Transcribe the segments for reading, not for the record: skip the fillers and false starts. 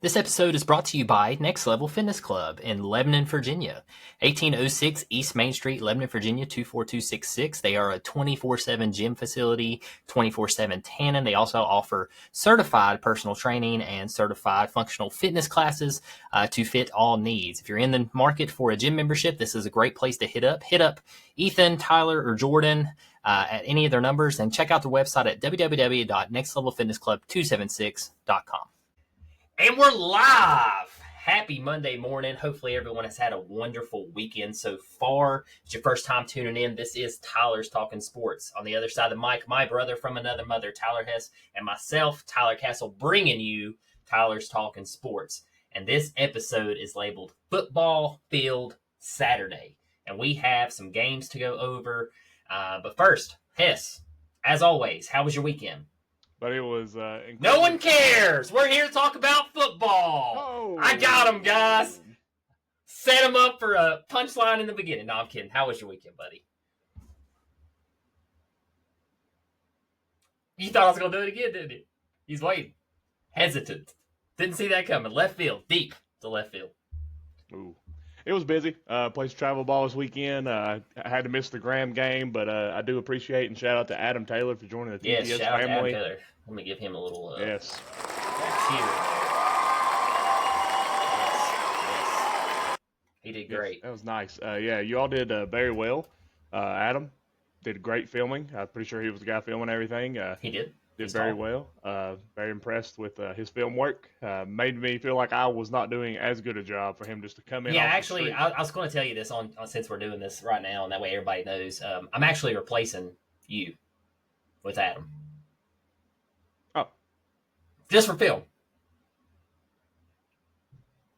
This episode is brought to you by Next Level Fitness Club in Lebanon, Virginia. 1806 East Main Street, Lebanon, Virginia, 24266. They are a 24/7 gym facility, 24/7 tanning. They also offer certified personal training and certified functional fitness classes to fit all needs. If you're in the market for a gym membership, this is a great place to hit up. Hit up Ethan, Tyler, or Jordan at any of their numbers, and check out their website at www.nextlevelfitnessclub276.com. And we're live. Happy Monday morning. Hopefully everyone has had a wonderful weekend so far. If it's your first time tuning in, this is Tyler's Talking Sports. On the other side of the mic, my brother from another mother, Tyler Hess, and myself, Tyler Castle, bringing you Tyler's Talking Sports. And this episode is labeled Football Field Saturday. And we have some games to go over. But first, Hess, as always, how was your weekend? But it was no one cares. We're here to talk about football. Oh. I got them, guys. Set them up for a punchline in the beginning. No, I'm kidding. How was your weekend, buddy? You thought I was going to do it again, didn't you? He's waiting. Hesitant. Didn't see that coming. Left field. Deep to left field. Ooh. It was busy. Played some travel ball this weekend. I had to miss the Graham game, but I do appreciate and shout out to Adam Taylor for joining the TPS yes, shout family. Out to Adam Taylor. Let me give him a little yes. cheer. Yes. He did great. That was nice. Yeah, you all did very well. Adam did great filming. I'm pretty sure he was the guy filming everything. He did. Did very well. Very impressed with his film work. Made me feel like I was not doing as good a job for him just to come in. Yeah, actually, I was going to tell you this on since we're doing this right now, and that way everybody knows. I'm actually replacing you with Adam. Oh. Just for film.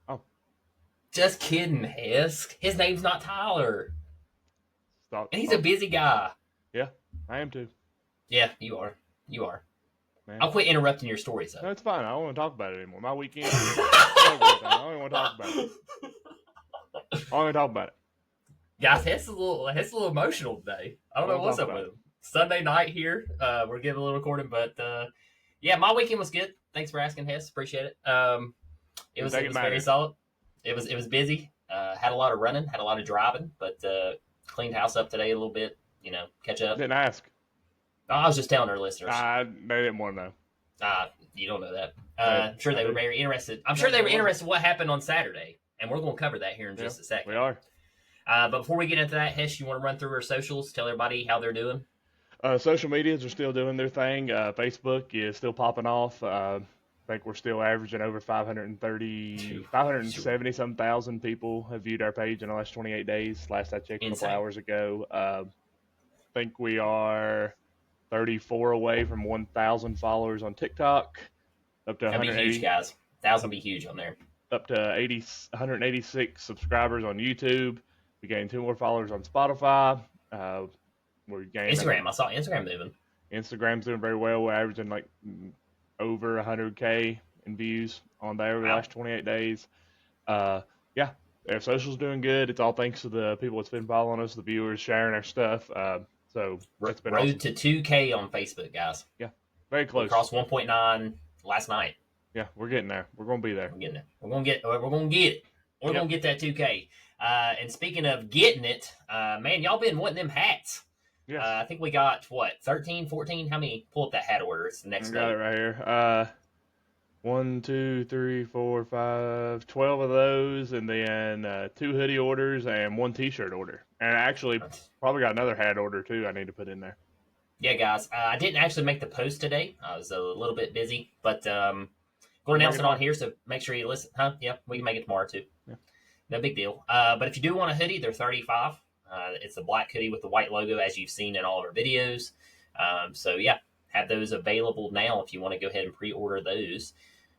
Oh. Just kidding, Hess. His name's not Tyler. Stop. And he's a busy guy. Yeah, I am too. Yeah, you are. You are. Man. I'll quit interrupting your stories, though. No, it's fine. I don't want to talk about it anymore. My weekend. I don't want to talk about it. I don't want to talk about it. Guys, Hess is a little emotional today. I don't know what's up with him. Sunday night here. We're getting a little recording, but yeah, my weekend was good. Thanks for asking, Hess. Appreciate it. It was very solid. It was busy. Had a lot of running, had a lot of driving, but cleaned house up today a little bit. You know, catch up. Didn't ask. I was just telling our listeners. They didn't want to know. You don't know that. I'm sure they were very interested. I'm sure they were interested in what happened on Saturday, and we're going to cover that here in just a second. We are. But before we get into that, Hess, you want to run through our socials, tell everybody how they're doing? Social medias are still doing their thing. Facebook is still popping off. I think we're still averaging over 570-some thousand people have viewed our page in the last 28 days. Last I checked a couple hours ago. I think we are 34 away from 1,000 followers on TikTok. Up to 180. That'd be huge, guys. 1,000 would be huge on there. Up to 186 subscribers on YouTube. We gained 2 more followers on Spotify. We're gaining Instagram. I saw Instagram moving. Instagram's doing very well. We're averaging like over 100K in views on there over the last 28 days. Yeah, our social's doing good. It's all thanks to the people that's been following us, the viewers, sharing our stuff. So it's been road awesome. to 2K on Facebook, guys. Yeah, very close. We crossed 1.9 last night. Yeah, we're getting there. We're going to be there. We're getting there. We're going to get it. We're going to get that 2K. And speaking of getting it, man, y'all been wanting them hats. Yes. I think we got, 13, 14? How many? Pull up that hat order. It's the next got it right here. 1, 2, 3, 4, 5, 12 of those, and then 2 hoodie orders and 1 t-shirt order. And actually, probably got another hat order, too, I need to put in there. Yeah, guys. I didn't actually make the post today. I was a little bit busy, but going to announce it on here, so make sure you listen. Huh? Yeah, we can make it tomorrow, too. Yeah. No big deal. But if you do want a hoodie, they're $35. It's a black hoodie with the white logo, as you've seen in all of our videos. So, yeah, have those available now if you want to go ahead and pre-order those.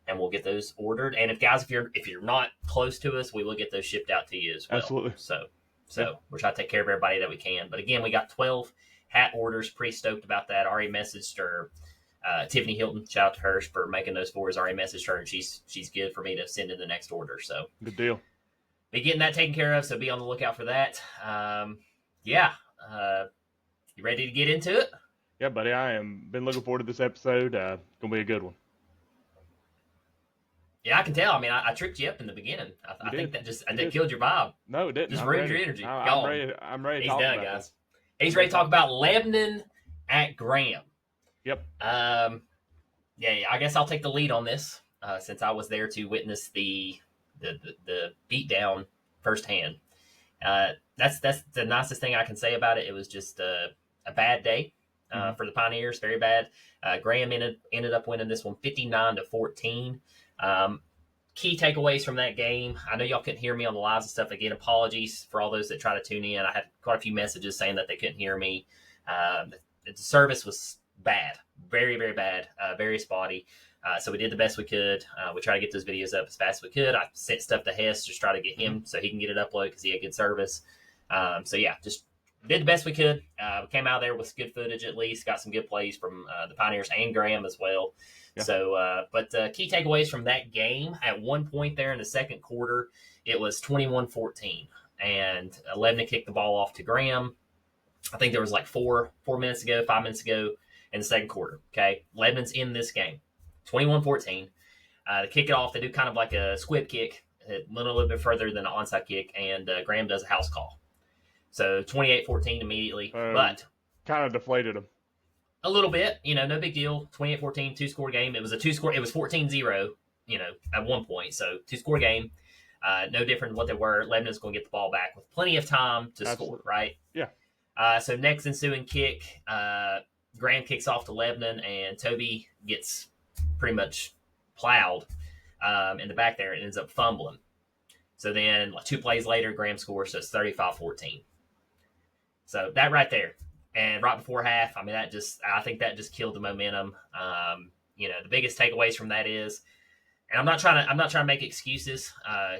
And we'll get those ordered. And if you're not close to us, we will get those shipped out to you as well. Absolutely. So we're trying to take care of everybody that we can. But again, we got 12 hat orders. Pretty stoked about that. Already messaged her, Tiffany Hilton. Shout out to her for making those for us. Already messaged her, and she's good for me to send in the next order. So good deal. Be getting that taken care of. So be on the lookout for that. Yeah. You ready to get into it? Yeah, buddy. I am been looking forward to this episode. Gonna be a good one. Yeah, I can tell. I mean, I tricked you up in the beginning. You I think did. that just You that did. killed your vibe. No, it didn't. Just I'm ruined your ready. energy. I'm Gone. ready. I'm ready to He's talk done, about this. guys. He's I'm ready ready to to talk talk. about Lebanon at Graham. Yep. Um, yeah, I guess I'll take the lead on this since I was there to witness the beatdown firsthand. That's the nicest thing I can say about it. It was just a bad day Mm-hmm. for the Pioneers, very bad. Graham ended up winning this one 59-14. Um, Key takeaways from that game. I know y'all couldn't hear me on the lives and stuff. Again, apologies for all those that try to tune in. I had quite a few messages saying that they couldn't hear me. The service was bad, very, very bad, very spotty. So we did the best we could. We tried to get those videos up as fast as we could. I sent stuff to Hess, just try to get him so he can get it uploaded because he had good service. So yeah, just did the best we could. We came out there with good footage at least. Got some good plays from the Pioneers and Graham as well. Yeah. So, but key takeaways from that game, at one point there in the second quarter, it was 21-14. And Lebanon kicked the ball off to Graham. I think there was like 5 minutes ago in the second quarter. Okay. Lebanon's in this game. 21-14. To kick it off, they do kind of like a squib kick, a little bit further than an onside kick, and Graham does a house call. So 28-14 immediately. But kind of deflated them. A little bit, no big deal. 28-14, two-score game. It was 14-0, at one point. So two-score game. No different than what they were. Lebanon's going to get the ball back with plenty of time to score, right? Yeah. So next ensuing kick, Graham kicks off to Lebanon, and Toby gets pretty much plowed in the back there and ends up fumbling. So then 2 plays later, Graham scores, so it's 35-14. So that right there. And right before half, I think that just killed the momentum. The biggest takeaways from that is, and I'm not trying to make excuses.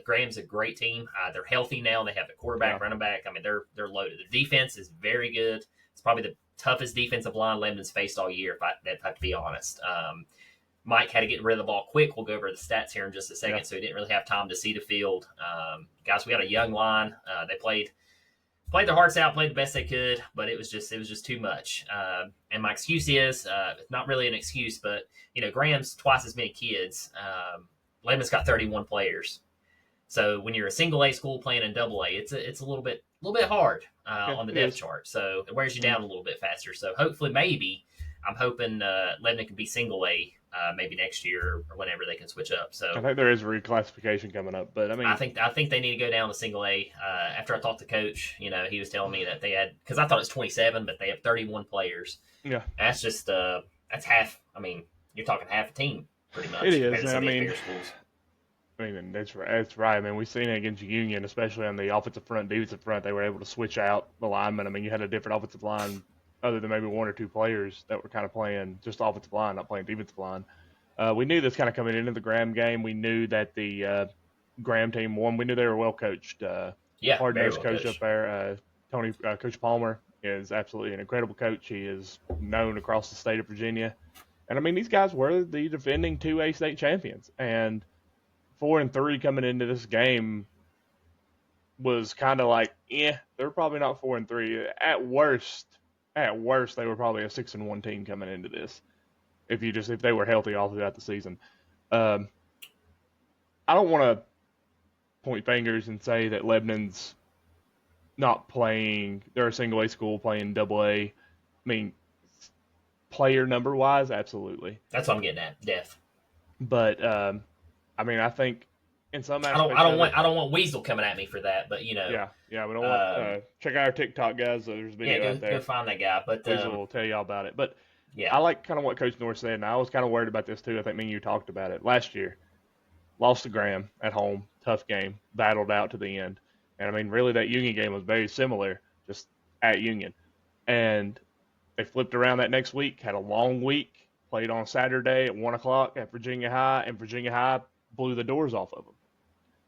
Graham's a great team. They're healthy now. They have a quarterback, running back. I mean, they're loaded. The defense is very good. It's probably the toughest defensive line Lebanon's faced all year, if I have to be honest. Mike had to get rid of the ball quick. We'll go over the stats here in just a second, so he didn't really have time to see the field. Guys, we got a young line. They played their hearts out, played the best they could, but it was just too much. And my excuse is not really an excuse, but Graham's twice as many kids. Lebanon's got 31 players, so when you're a single A school playing in double A, it's a little bit hard on the depth chart. So it wears you down a little bit faster. So hopefully, I'm hoping Lebanon can be single A maybe next year or whenever they can switch up. So I think there is a reclassification coming up, but I mean, I think they need to go down to single A. After I talked to Coach, he was telling me that they had, because I thought it was 27, but they have 31 players. Yeah, that's just that's half. I mean, you're talking half a team pretty much. It is. I mean, that's right. I mean, we've seen it against Union, especially on the offensive front, defensive front. They were able to switch out the linemen. I mean, you had a different offensive line other than maybe 1 or 2 players that were kind of playing just offensive line, not playing defensive line. We knew this kind of coming into the Graham game. We knew that the Graham team won. We knew they were well coached. Hard-nosed coach up there. Coach Palmer is absolutely an incredible coach. He is known across the state of Virginia. And, I mean, these guys were the defending 2A state champions. And 4-3 coming into this game was kind of like, they're probably not 4-3. At worst, they were probably a 6-1 team coming into this. If they were healthy all throughout the season. I don't want to point fingers and say that Lebanon's not playing. They're a single A school playing double A. I mean, player number wise, absolutely. That's what I'm getting at, Def. But I mean, I think in some aspects, I don't want Weasel coming at me for that, but Yeah, we don't want. Check out our TikTok, guys. There's a video out there. Go find that guy. But Weasel will tell you all about it. But yeah, I like kind of what Coach North said, and I was kind of worried about this too. I think me and you talked about it last year. Lost to Graham at home, tough game, battled out to the end. And I mean, really, that Union game was very similar, just at Union. And they flipped around that next week, had a long week, played on Saturday at 1 o'clock at Virginia High, and Virginia High blew the doors off of them.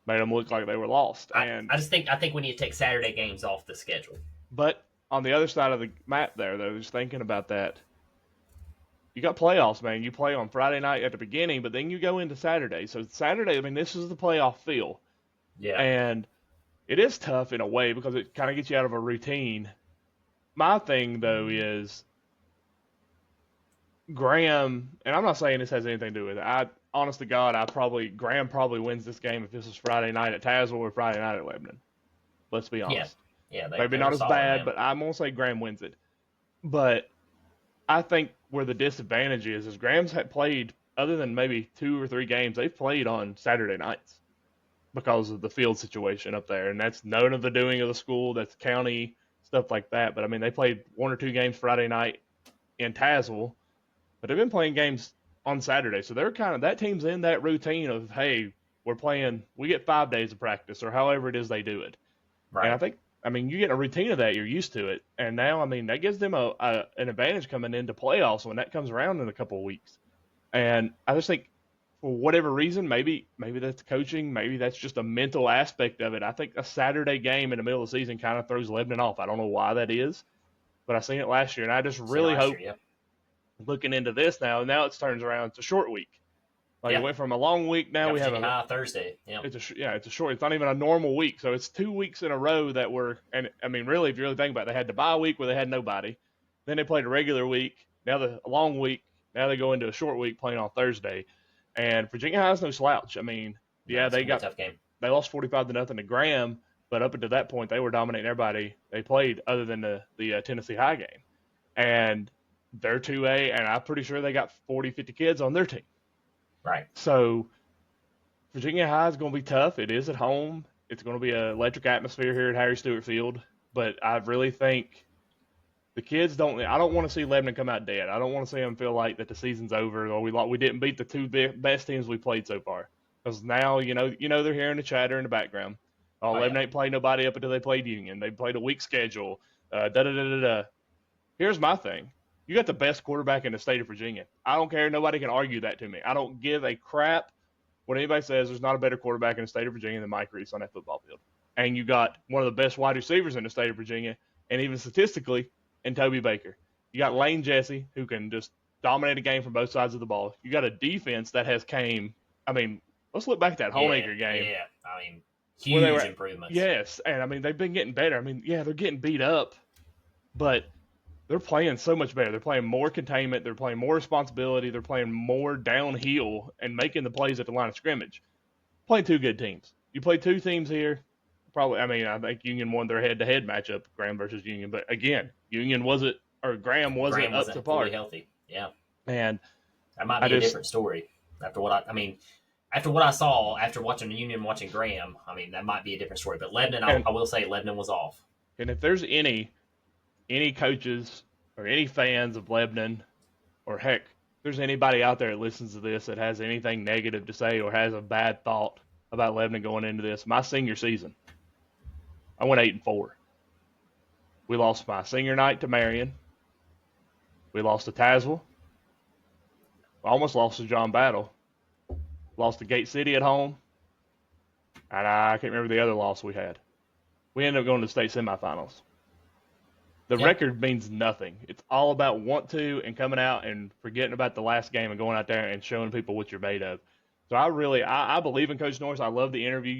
Made them look like they were lost. I think we need to take Saturday games off the schedule. But on the other side of the map there, though, just thinking about that, you got playoffs, man. You play on Friday night at the beginning, but then you go into Saturday. So Saturday, I mean, this is the playoff feel. Yeah. And it is tough in a way because it kind of gets you out of a routine. My thing, though, is Graham, and I'm not saying this has anything to do with it. honest to God, Graham probably wins this game if this was Friday night at Tazewell or Friday night at Lebanon. Let's be Yeah, honest. yeah, Maybe they not were as solid, bad, man. but I'm gonna say Graham wins it. But I think where the disadvantage is Graham's had played, other than maybe 2 or 3 games, they've played on Saturday nights because of the field situation up there, and that's none of the doing of the school. That's county stuff like that. But I mean, they played 1 or 2 games Friday night in Tazewell, but they've been playing games on Saturday, so they're kind of that team's in that routine of, hey, we get 5 days of practice or however it is they do it. And I Right, think, I mean, you get a routine of that, you're used to it. And now, I mean, that gives them an advantage coming into playoffs when that comes around in a couple of weeks. And I just think, for whatever reason, maybe that's coaching, maybe that's just a mental aspect of it. I think a Saturday game in the middle of the season kind of throws Lebanon off. I don't know why that is, but I seen it last year, and I just seen it really last year. hope Yep. looking into this now it turns around. It's a short week. Like it Yeah, went from a long week. we Now got we have Virginia High Thursday. Yeah, it's a short. It's not even a normal week, so it's 2 weeks in a row that were. And I mean, really, if you really think about it, they had the bye week where they had nobody, then they played a regular week. Now the long week. Now they go into a short week playing on Thursday, and Virginia High's no slouch. I mean, no, yeah, it's gonna be a tough game. they lost 45-0 to Graham, but up until that point they were dominating everybody they played, other than the Tennessee High game, and they're 2A, and I'm pretty sure they got 40, 50 kids on their team. Right. So Virginia High is going to be tough. It is at home. It's going to be an electric atmosphere here at Harry Stewart Field. But I really think the kids don't. I don't want to see Lebanon come out dead. I don't want to see them feel like that the season's over or we didn't beat the 2 best teams we played so far. Because now they're hearing the chatter in the background. Oh, Oh yeah. Lebanon ain't played nobody up until they played Union. They played a weak schedule. Da da da da da. Here's my thing. You got the best quarterback in the state of Virginia. I don't care. Nobody can argue that to me. I don't give a crap what anybody says. There's not a better quarterback in the state of Virginia than Mike Reese on that football field. And you got one of the best wide receivers in the state of Virginia, and even statistically, in Toby Baker. You got Lane Jesse, who can just dominate a game from both sides of the ball. You got a defense that has came. I mean, let's look back at that Honecker game. Yeah. I mean, Where they huge were, improvements. yes, and I mean they've been getting better. I mean, yeah, they're getting beat up, but they're playing so much better. They're playing more containment. They're playing more responsibility. They're playing more downhill and making the plays at the line of scrimmage. Playing 2 good teams. You play 2 teams here. Probably, I mean, I think Union won their head-to-head matchup, Graham versus Union. But again, Graham wasn't up to par. Fully healthy. Yeah. And That might be a different story after what after what I saw after watching Union, watching Graham. I mean, that might be a different story. But Lebanon, I will say, Lebanon was off. And if there's any coaches or any fans of Lebanon, or heck, if there's anybody out there that listens to this that has anything negative to say or has a bad thought about Lebanon going into this, my senior season, I went 8-4. We lost my senior night to Marion. We lost to Tazewell. We almost lost to John Battle. Lost to Gate City at home. And I can't remember the other loss we had. We ended up going to the state semifinals. The record means nothing. It's all about want to and coming out and forgetting about the last game and going out there and showing people what you're made of. So I believe in Coach Norris. I love the interview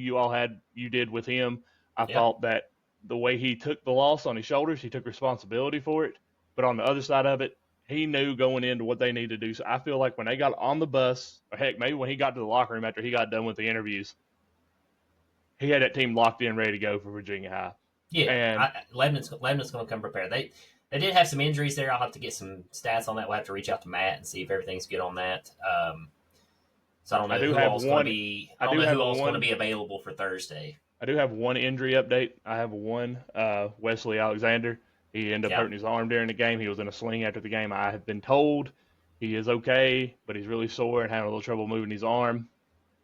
you did with him. I thought that the way he took the loss on his shoulders, he took responsibility for it. But on the other side of it, he knew going into what they needed to do. So I feel like when they got on the bus, or heck, maybe when he got to the locker room after he got done with the interviews, he had that team locked in, ready to go for Virginia High. Yeah, and Lebanon's going to come prepared. They did have some injuries there. I'll have to get some stats on that. We'll have to reach out to Matt and see if everything's good on that. So I don't know who else going to be. I don't know who else going to be available for Thursday. I do have one injury update. I have one, Wesley Alexander. He ended up hurting his arm during the game. He was in a sling after the game. I have been told he is okay, but he's really sore and having a little trouble moving his arm.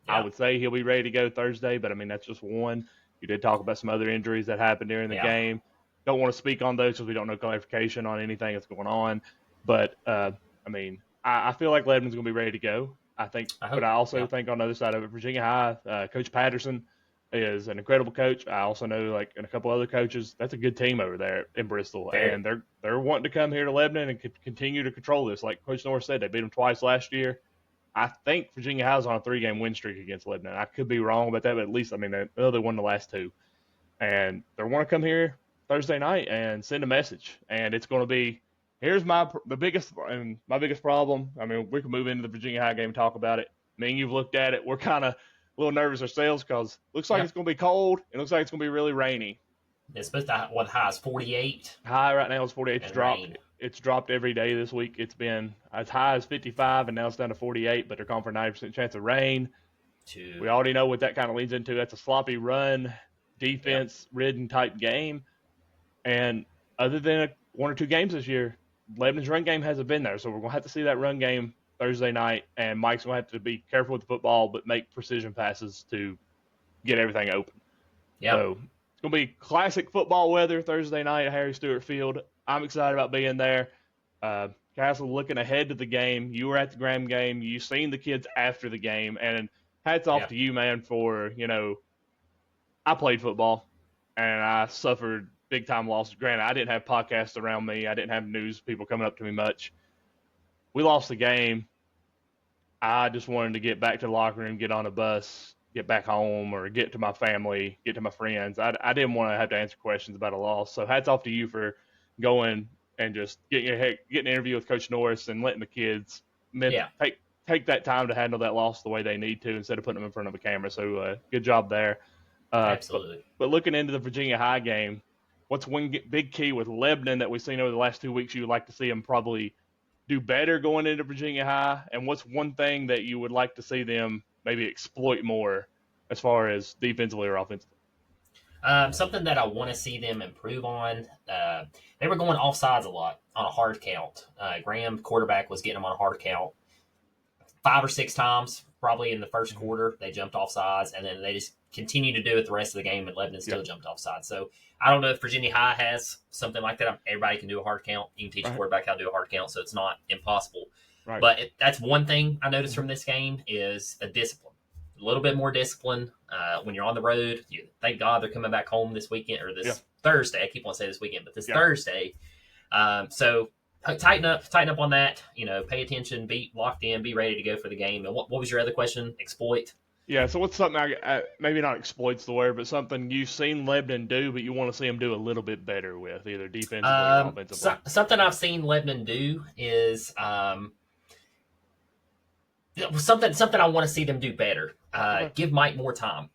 I would say he'll be ready to go Thursday, but I mean, that's just one. You did talk about some other injuries that happened during the game. Don't want to speak on those because we don't know clarification on anything that's going on. But, I mean, I feel like Lebanon's going to be ready to go. But I also think on the other side of it, Virginia High, Coach Patterson is an incredible coach. I also know, and a couple other coaches, that's a good team over there in Bristol. And they're wanting to come here to Lebanon and continue to control this. Like Coach Norris said, they beat them twice last year. I think Virginia High's on a 3-game win streak against Lebanon. I could be wrong about that, but at least, I mean, they won the last 2. And they want to come here Thursday night and send a message. And it's going to be, here's my biggest problem. I mean, we can move into the Virginia High game and talk about it. Me and you've looked at it. We're kind of a little nervous ourselves because looks like it's going to be cold. It looks like it's going to be really rainy. It's supposed to, what, high is 48? High right now is 48. It's And dropped. rain. It's dropped every day this week. It's been as high as 55, and now it's down to 48. But they're calling for a 90% chance of rain. We already know what that kind of leads into. That's a sloppy run, defense-ridden type game. And other than one or two games this year, Lebanon's run game hasn't been there. So we're going to have to see that run game Thursday night, and Mike's going to have to be careful with the football but make precision passes to get everything open. Yeah. So it's going to be classic football weather Thursday night at Harry Stewart Field. I'm excited about being there. Castle, looking ahead to the game. You were at the Graham game. You seen the kids after the game, and hats off to you, man, for, I played football, and I suffered big-time losses. Granted, I didn't have podcasts around me. I didn't have news people coming up to me much. We lost the game. I just wanted to get back to the locker room, get on a bus, get back home, or get to my family, get to my friends. I didn't want to have to answer questions about a loss. So hats off to you for going and just getting an interview with Coach Norris and letting the kids take that time to handle that loss the way they need to instead of putting them in front of a camera. So good job there. Absolutely. But looking into the Virginia High game, what's one big key with Lebanon that we've seen over the last 2 weeks you would like to see them probably do better going into Virginia High? And what's one thing that you would like to see them maybe exploit more as far as defensively or offensively? Something that I want to see them improve on, they were going offsides a lot on a hard count. Graham, quarterback, was getting them on a hard count 5 or 6 times, probably in the first quarter. They jumped offsides, and then they just continued to do it the rest of the game, and Lebanon still jumped offside. So I don't know if Virginia High has something like that. Everybody can do a hard count. You can teach a quarterback how to do a hard count, so it's not impossible. Right. But that's one thing I noticed from this game is a discipline. A little bit more discipline when you're on the road. Thank God they're coming back home this weekend, or this Thursday. I keep wanting to say this weekend, but this Thursday. So tighten up on that. Pay attention, be locked in, be ready to go for the game. And what was your other question? Exploit? Yeah, so what's something maybe not exploits the word, but something you've seen Lebanon do, but you want to see them do a little bit better with, either defensively or offensively? Something I've seen Lebanon do is something I want to see them do better. Give Mike more time.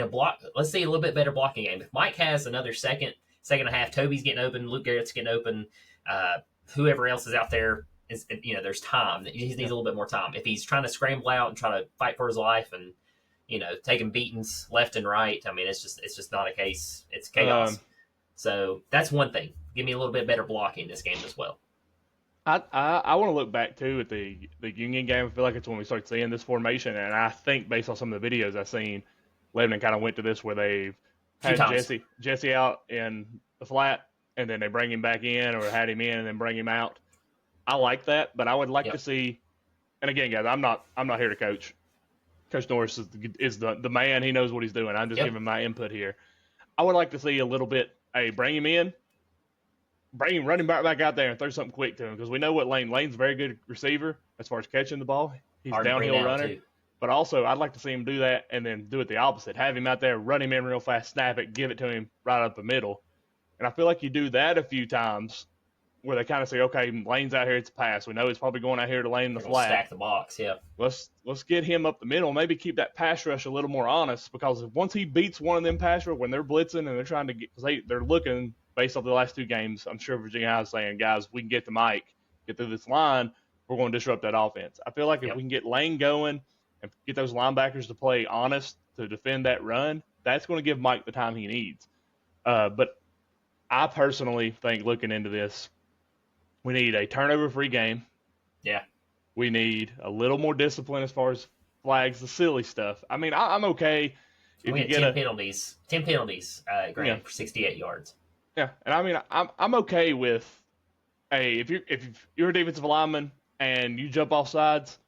Block. Let's see a little bit better blocking game. If Mike has another second and a half, Toby's getting open, Luke Garrett's getting open, whoever else is out there. There's time. He needs a little bit more time. If he's trying to scramble out and try to fight for his life and, taking beatings left and right, I mean, it's just not a case. It's chaos. So that's one thing. Give me a little bit better blocking this game as well. I want to look back, too, at the Union game. I feel like it's when we start seeing this formation, and I think based on some of the videos I've seen, Lebanon kind of went to this where they've had Jesse out in the flat, and then they bring him back in, or had him in and then bring him out. I like that, but I would like to see. And again, guys, I'm not here to coach. Coach Norris is the man. He knows what he's doing. I'm just giving my input here. I would like to see a little bit. Hey, bring him in, run him back out there, and throw something quick to him, because we know what Lane's a very good receiver as far as catching the ball. He's a downhill runner. Too. But also, I'd like to see him do that and then do it the opposite. Have him out there, run him in real fast, snap it, give it to him right up the middle. And I feel like you do that a few times, where they kind of say, okay, Lane's out here, it's a pass. We know he's probably going out here to lane in the flat. Stack the box, yeah. Let's get him up the middle. Maybe keep that pass rush a little more honest, because once he beats one of them pass rush, when they're blitzing and they're trying to get, because they're looking based off the last 2 games, I'm sure Virginia High is saying, guys, we can get to Mike, get through this line, we're going to disrupt that offense. I feel like if we can get Lane going and get those linebackers to play honest to defend that run, that's going to give Mike the time he needs. But I personally think, looking into this, we need a turnover-free game. Yeah. We need a little more discipline as far as flags, the silly stuff. I mean, I'm okay if you get 10 penalties. 10 penalties, Graham, for 68 yards. Yeah, and I mean, I'm okay with, hey, if you're a defensive lineman and you jump off sides,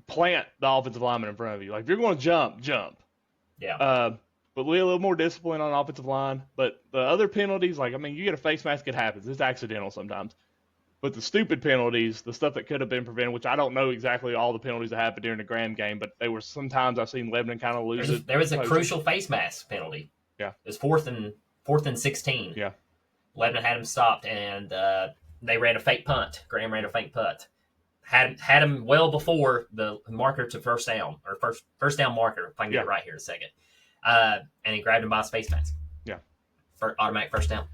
plant the offensive lineman in front of you. Like, if you're going to jump. Yeah. But we have a little more discipline on the offensive line. But the other penalties, like, I mean, you get a face mask, it happens. It's accidental sometimes. But the stupid penalties, the stuff that could have been prevented, which I don't know exactly all the penalties that happened during the Graham game, but they were sometimes I've seen Lebanon kind of lose it. There was a crucial face mask penalty. Yeah. It was fourth and 16. Yeah. Lebanon had him stopped, and they ran a fake punt. Graham ran a fake punt. Had him well before the marker to first down, or first down marker, if I can get it right here in a second. And he grabbed him by his face mask. Yeah. For automatic first down.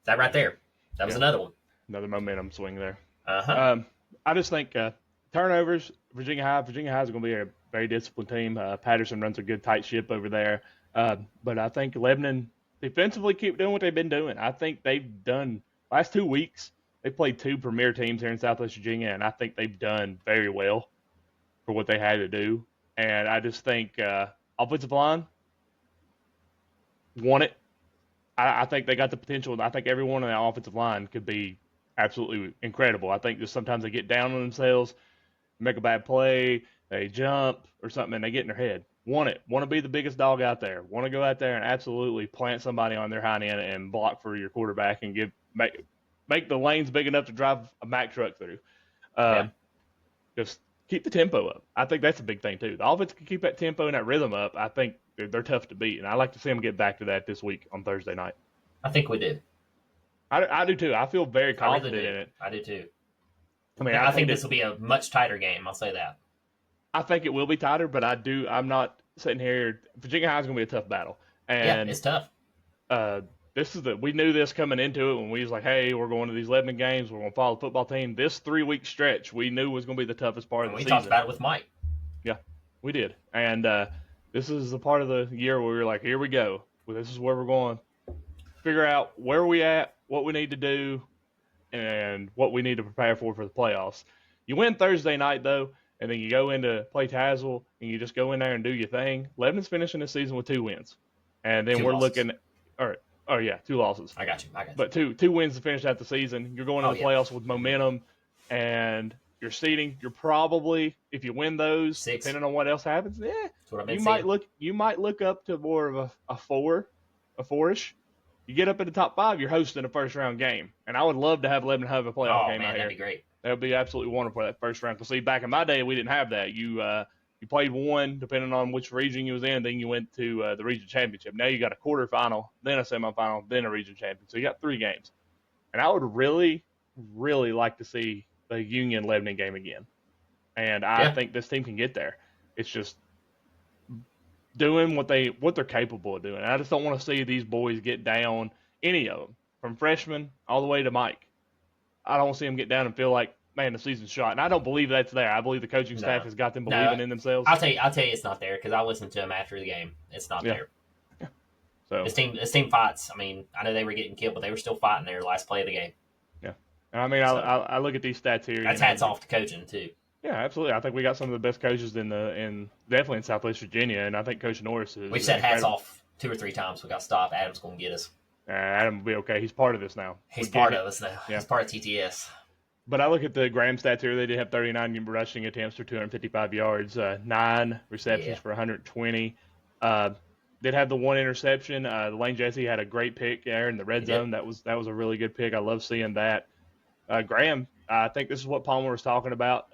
That right there. That was another one. Another momentum swing there. I just think turnovers, Virginia High is going to be a very disciplined team. Patterson runs a good tight ship over there. But I think Lebanon defensively keep doing what they've been doing. I think they've done last 2 weeks. They played 2 premier teams here in Southwest Virginia, and I think they've done very well for what they had to do. And I just think offensive line won it. I think they got the potential. I think everyone on the offensive line could be absolutely incredible. I think just sometimes they get down on themselves, make a bad play, they jump or something, and they get in their head. Want to be the biggest dog out there. Want to go out there and absolutely plant somebody on their hind end and block for your quarterback and make the lanes big enough to drive a Mack truck through. Just keep the tempo up. I think that's a big thing too. The offense can keep that tempo and that rhythm up. I think they're tough to beat, and I like to see them get back to that this week on Thursday night. I think we did. I do too. I feel very confident in it. I do too. I think this will be a much tighter game. I'll say that. I think it will be tighter, but I'm not sitting here. Virginia High is going to be a tough battle. And it's tough. We knew this coming into it when we was like, hey, we're going to these Lebanon games. We're going to follow the football team. This 3-week stretch we knew was going to be the toughest part of the season. We talked about it with Mike. Yeah, we did. And this is the part of the year where we were like, here we go. Well, this is where we're going. Figure out where we at, what we need to do, and what we need to prepare for the playoffs. You win Thursday night, though, and then you go into play Tazewell, and you just go in there and do your thing. Lebanon's finishing the season with 2 wins. And then 2 we're losses. looking – 2 losses. I got you. But two wins to finish out the season. You're going to the playoffs with momentum, and your seeding, you're probably, if you win those, 6. depending on what else happens, you might look up to more of a 4-ish. You get up in the top 5, you're hosting a first-round game. And I would love to have Lebanon have a playoff game out here. That'd be great. That would be absolutely wonderful, that first round. Because, see, back in my day, we didn't have that. You played one, depending on which region you was in, then you went to the region championship. Now you got a quarterfinal, then a semifinal, then a region champion. So you got 3 games. And I would really, really like to see the Union-Lebanon game again. And I think this team can get there. It's just doing what they're capable of doing. I just don't want to see these boys get down, any of them, from freshman all the way to Mike. I don't see them get down and feel like, man, the season's shot. And I don't believe that's there. I believe the coaching staff has got them believing in themselves. I'll tell you it's not there because I listened to them after the game. It's not there. Yeah. So this team fights. I mean, I know they were getting killed, but they were still fighting their last play of the game. Yeah. And I mean, I look at these stats here. That's hats off to coaching too. Yeah, absolutely. I think we got some of the best coaches in definitely in Southwest Virginia, and I think Coach Norris is. We've said hats off 2 or 3 times. We got to stop. Adam's going to get us. Adam will be okay. He's part of this now. He's part of us now. Yeah. He's part of TTS. But I look at the Graham stats here. They did have 39 rushing attempts for 255 yards, 9 receptions for 120. Did have the 1 interception. Lane Jesse had a great pick there in the red zone. That was a really good pick. I love seeing that. Graham, I think this is what Palmer was talking about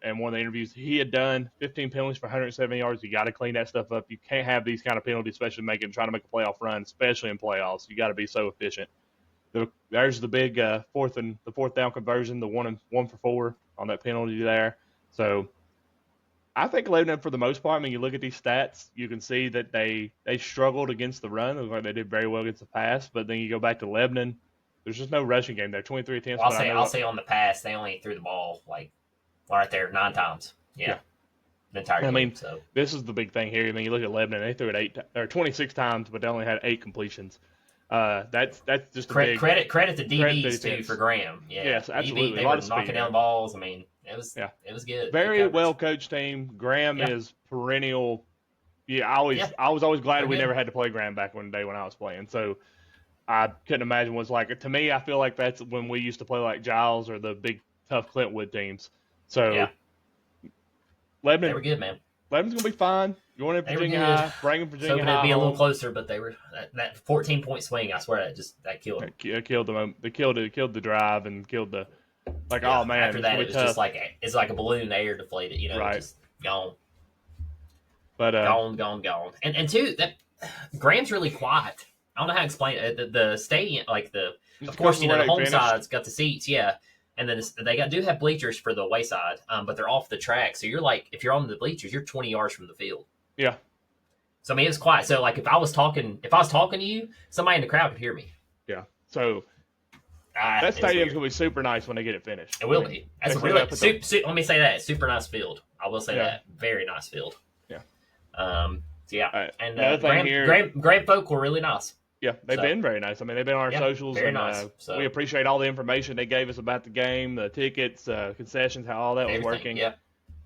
in one of the interviews. He had done 15 penalties for 170 yards. You got to clean that stuff up. You can't have these kind of penalties, especially trying to make a playoff run, especially in playoffs. You got to be so efficient. There's the big fourth down conversion, the 1 for 4 on that penalty there. So I think Lebanon, for the most part, I mean, you look at these stats, you can see that they struggled against the run. It looked like they did very well against the pass. But then you go back to Lebanon, there's just no rushing game there. 23 attempts. Well, I'll say on the pass, they only threw the ball like right there 9 times. Yeah. The entire game. I mean, this is the big thing here. I mean, you look at Lebanon, they threw it 26 times, but they only had 8 completions. That's just credit the DBs too for Graham. Yeah. Yes, absolutely. They were knocking down balls. I mean, it was good. Very well coached team. Graham is perennial. Yeah, I was always glad we never had to play Graham back in the day when I was playing. So I couldn't imagine what it's like. To me, I feel like that's when we used to play like Giles or the big tough Clintwood teams. So Lebanon, they were good, man. Lebanon's gonna be fine. Going to Virginia High, bringing Virginia High. It'd be a little closer, but they were that 14-point swing. I swear that killed them. It killed them. They killed the drive and killed the oh man. After that, it was just like a balloon, air deflated. Just gone. But gone. And two, that Graham's really quiet. I don't know how to explain it. The stadium, of course, the home side's got the seats, And then they do have bleachers for the away side, but they're off the track. So you're like, if you're on the bleachers, you're 20 yards from the field. Yeah. So I mean, it's quiet. So like, if I was talking to you, somebody in the crowd could hear me. Yeah. So that stadium's gonna be super nice when they get it finished. It will be. That's really let me say that, super nice field. I will say that, very nice field. Yeah. Yeah. And Graham folk were really nice. Yeah, they've been very nice. I mean, they've been on our socials, very and nice. So, we appreciate all the information they gave us about the game, the tickets, concessions, how all that was working. Yeah.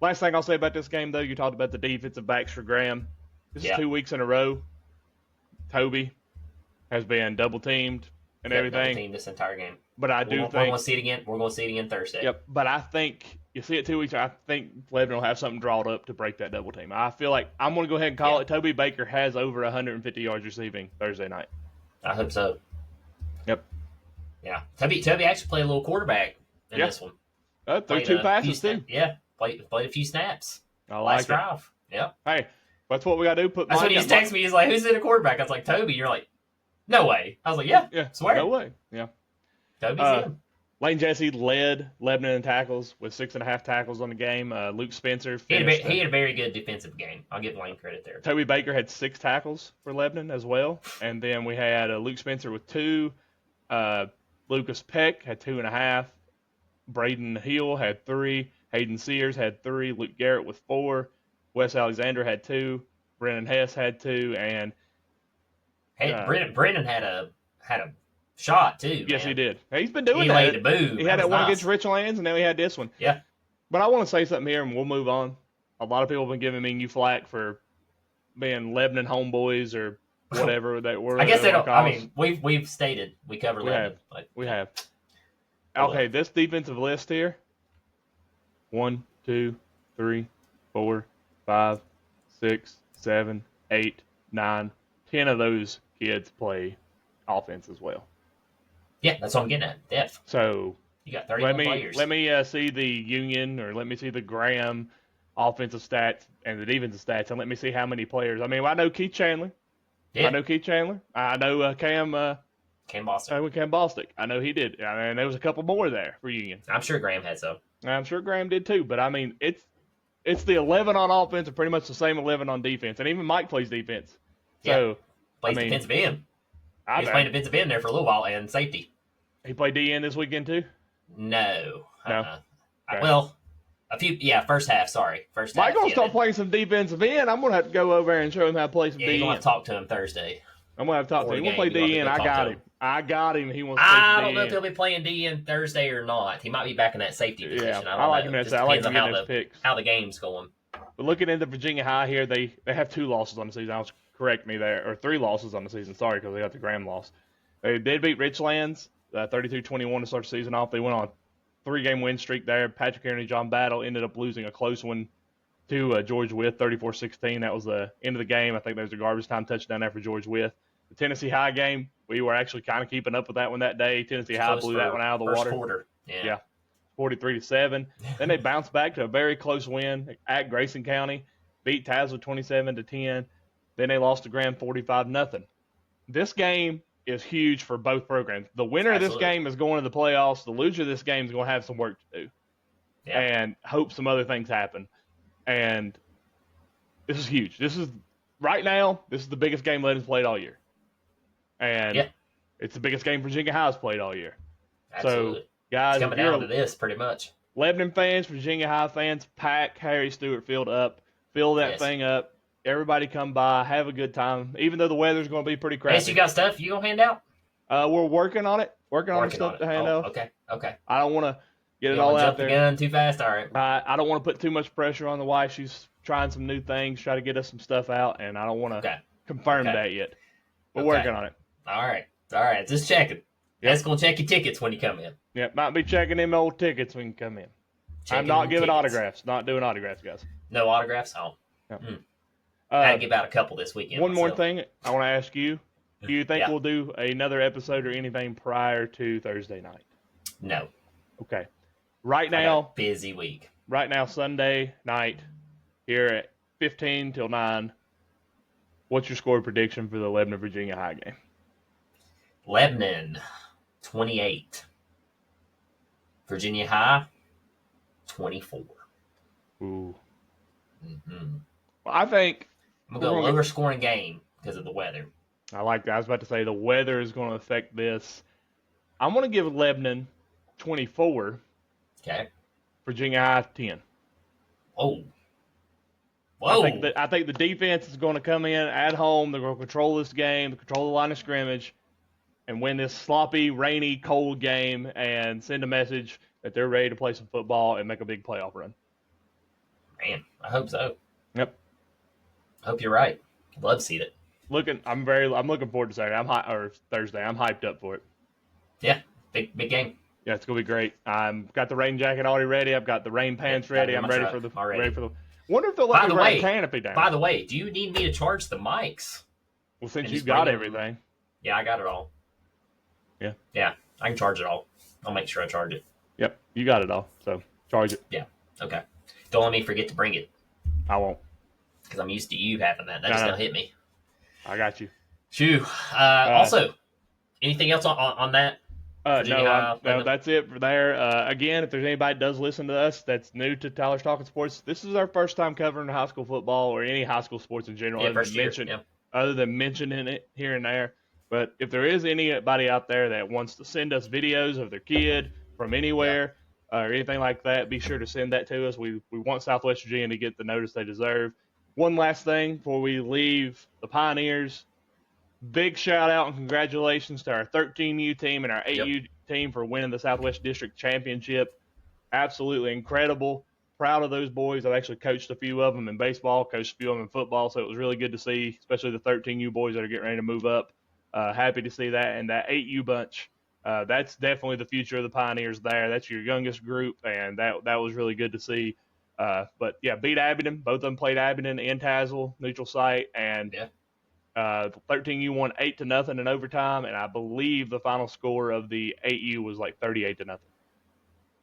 Last thing I'll say about this game, though, you talked about the defensive backs for Graham. This is 2 weeks in a row. Toby has been double teamed and everything. Double teamed this entire game. But I do think we're going to see it again. We're going to see it again Thursday. Yep. But I think you see it 2 weeks. I think Lebanon will have something drawn up to break that double team. I feel like I'm going to go ahead and call it. Toby Baker has over 150 yards receiving Thursday night. I hope so. Yep. Yeah. Toby actually played a little quarterback in this one. Threw 2 passes too. Yeah. Played a few snaps. Last drive. Yeah. Hey, that's what we got to do. That's when he texted me. He's like, "Who's in a quarterback?" I was like, "Toby." You're like, "No way." I was like, "Yeah, swear." No way. Yeah. Toby's in. Lane Jesse led Lebanon in tackles with 6.5 tackles on the game. Luke Spencer finished. He had a very good defensive game. I'll give Lane credit there. Toby Baker had 6 tackles for Lebanon as well. And then we had Luke Spencer with 2. Lucas Peck had 2.5. Braden Hill had 3. Hayden Sears had 3. Luke Garrett with 4. Wes Alexander had 2. Brennan Hess had 2. And Brennan had a shot too. Yes, man. he did. He's been doing that. He had that one against Richlands, and now he had this one. Yeah. But I want to say something here, and we'll move on. A lot of people have been giving me and you flack for being Lebanon homeboys or whatever that were. I guess they don't. I mean, we've stated we cover Lebanon. We have. Okay, this defensive list here. 1, 2, 3, 4, 5, 6, 7, 8, 9, 10 of those kids play offense as well. Yeah, that's what I'm getting at. Depth. So you got 31 players. Let me see the Union, or let me see the Graham offensive stats and the defensive stats, and let me see how many players. I mean, I know Keith Chandler. Yeah. I know Keith Chandler. I know Cam Bostic. Cam Bostic. I know he did. I mean, there was a couple more there for Union. I'm sure Graham had some. I'm sure Graham did too. But I mean, it's the 11 on offense and pretty much the same 11 on defense, and even Mike plays defense. So plays defensive end. He was playing defensive end there for a little while and safety. He played DN this weekend too? No. Okay. Well, a few. Yeah, first half. Sorry, first half. Mike's gonna start playing some defensive end. I'm gonna have to go over there and show him how to play some DN. You're gonna have to talk to him Thursday. I'm gonna have to talk to him. He wants to play DN. I got him. He wants to play I don't know if he'll be playing DN Thursday or not. He might be back in that safety position. I like him. I like him in those picks. How the game's going. But looking into Virginia High here, they have 2 losses on the season. I'll correct me there, or 3 losses on the season. Sorry, because they got the Graham loss. They did beat Richlands 32-21 to start the season off. They went on a 3-game win streak there. Patrick Henry, John Battle ended up losing a close one to George Wythe, 34-16. That was the end of the game. I think there was a garbage time touchdown there for George Wythe. The Tennessee High game, we were actually kind of keeping up with that one that day. Tennessee High blew that one out of the water. Quarter. Yeah. 43-7. Then they bounced back to a very close win at Grayson County, beat Tazewell 27-10. Then they lost to Graham 45-0. This game is huge for both programs. The winner of this game is going to the playoffs. The loser of this game is going to have some work to do and hope some other things happen. And this is huge. Right now, this is the biggest game Lebanon played all year. And it's the biggest game Virginia High has played all year. Absolutely. So, guys, it's coming down to this pretty much. Lebanon fans, Virginia High fans, pack Harry Stewart Field up. Fill that thing up. Everybody come by, have a good time. Even though the weather's going to be pretty crappy. Yes, you got stuff you gonna hand out? We're working on it. Working on stuff to hand out. Okay. I don't want to get it all out there. Jump the gun too fast. All right. I don't want to put too much pressure on the wife. She's trying some new things, try to get us some stuff out, and I don't want to confirm that yet. We're working on it. All right. Just checking. That's gonna check your tickets when you come in. Yeah, might be checking them old tickets when you come in. I'm not giving autographs. Not doing autographs, guys. No autographs. Oh. Yeah. I had to give out a couple this weekend. One more thing I want to ask you. Do you think we'll do another episode or anything prior to Thursday night? No. Okay. Right now, busy week. Right now, Sunday night, here at 15 till 9. What's your score prediction for the Lebanon Virginia High game? Lebanon, 28. Virginia High, 24. Ooh. Mm-hmm. Well, I think I'm going to go lower scoring game because of the weather. I like that. I was about to say the weather is going to affect this. I'm going to give Lebanon 24. Okay. Virginia High 10. Whoa. I think the defense is going to come in at home. They're going to control this game, control the line of scrimmage, and win this sloppy, rainy, cold game and send a message that they're ready to play some football and make a big playoff run. Man, I hope so. Yep. I hope you're right. I'd love to see it. I'm looking forward to Saturday. Or Thursday. I'm hyped up for it. Yeah, big game. Yeah, it's gonna be great. I've got the rain jacket already ready. I've got the rain pants ready. I'm ready for the already. Wonder if they'll let me bring a canopy down. By the way, do you need me to charge the mics? Well, since you got everything. Yeah, I got it all. Yeah. Yeah, I can charge it all. I'll make sure I charge it. Yep, you got it all. So charge it. Yeah. Okay. Don't let me forget to bring it. I won't. Because I'm used to you having that. That just don't hit me. I got you. Phew. Also, anything else on that? No, that's it for there. Again, if there's anybody that does listen to us that's new to Tyler's Talking Sports, this is our first time covering high school football or any high school sports in general, other than mentioning it here and there. But if there is anybody out there that wants to send us videos of their kid from anywhere or anything like that, be sure to send that to us. We want Southwest Virginia to get the notice they deserve. One last thing before we leave the Pioneers. Big shout out and congratulations to our 13U team and our 8U team for winning the Southwest District Championship. Absolutely incredible. Proud of those boys. I've actually coached a few of them in baseball, coached a few of them in football, so it was really good to see, especially the 13U boys that are getting ready to move up. Happy to see that. And that 8U bunch, that's definitely the future of the Pioneers there. That's your youngest group, and that was really good to see. But, yeah, beat Abingdon. Both of them played Abingdon and Tazewell, neutral site, and 13U won 8-0 in overtime, and I believe the final score of the 8U was like 38-0.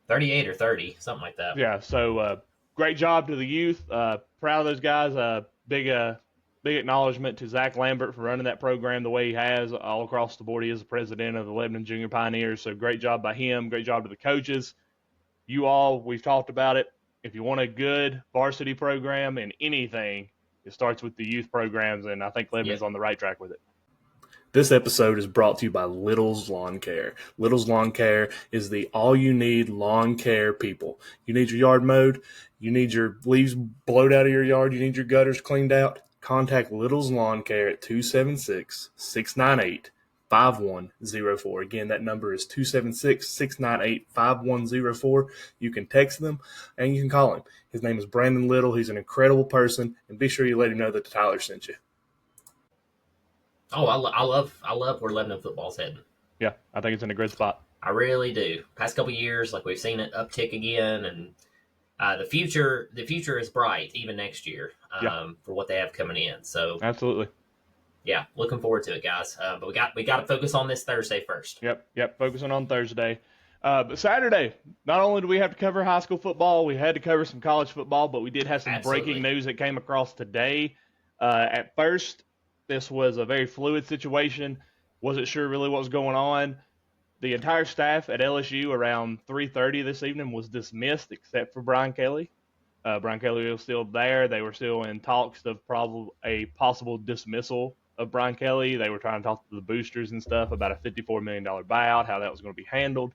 38 or 30, something like that. Yeah, so great job to the youth. Proud of those guys. Big acknowledgement to Zach Lambert for running that program the way he has all across the board. He is the president of the Lebanon Junior Pioneers, so great job by him. Great job to the coaches. You all, we've talked about it. If you want a good varsity program in anything, it starts with the youth programs, and I think Lebanon's on the right track with it. This episode is brought to you by Little's Lawn Care. Little's Lawn Care is the all-you-need lawn care people. You need your yard mowed. You need your leaves blowed out of your yard. You need your gutters cleaned out. Contact Little's Lawn Care at 276-698-5104. Again, that number is 276-698-5104. You can text them and you can call him. His name is Brandon Little. He's an incredible person, and be sure you let him know that Tyler sent you. Oh, I love where Lebanon football's heading. Yeah, I think it's in a great spot. I really do. Past couple of years, like we've seen it uptick again, and the future is bright even next year for what they have coming in. So absolutely. Yeah, looking forward to it, guys. But we got to focus on this Thursday first. Yep, focusing on Thursday. But Saturday, not only do we have to cover high school football, we had to cover some college football, but we did have some breaking news that came across today. At first, this was a very fluid situation. Wasn't sure really what was going on. The entire staff at LSU around 3:30 this evening was dismissed except for Brian Kelly. Brian Kelly was still there. They were still in talks of a possible dismissal of Brian Kelly. They were trying to talk to the boosters and stuff about a $54 million buyout, how that was going to be handled.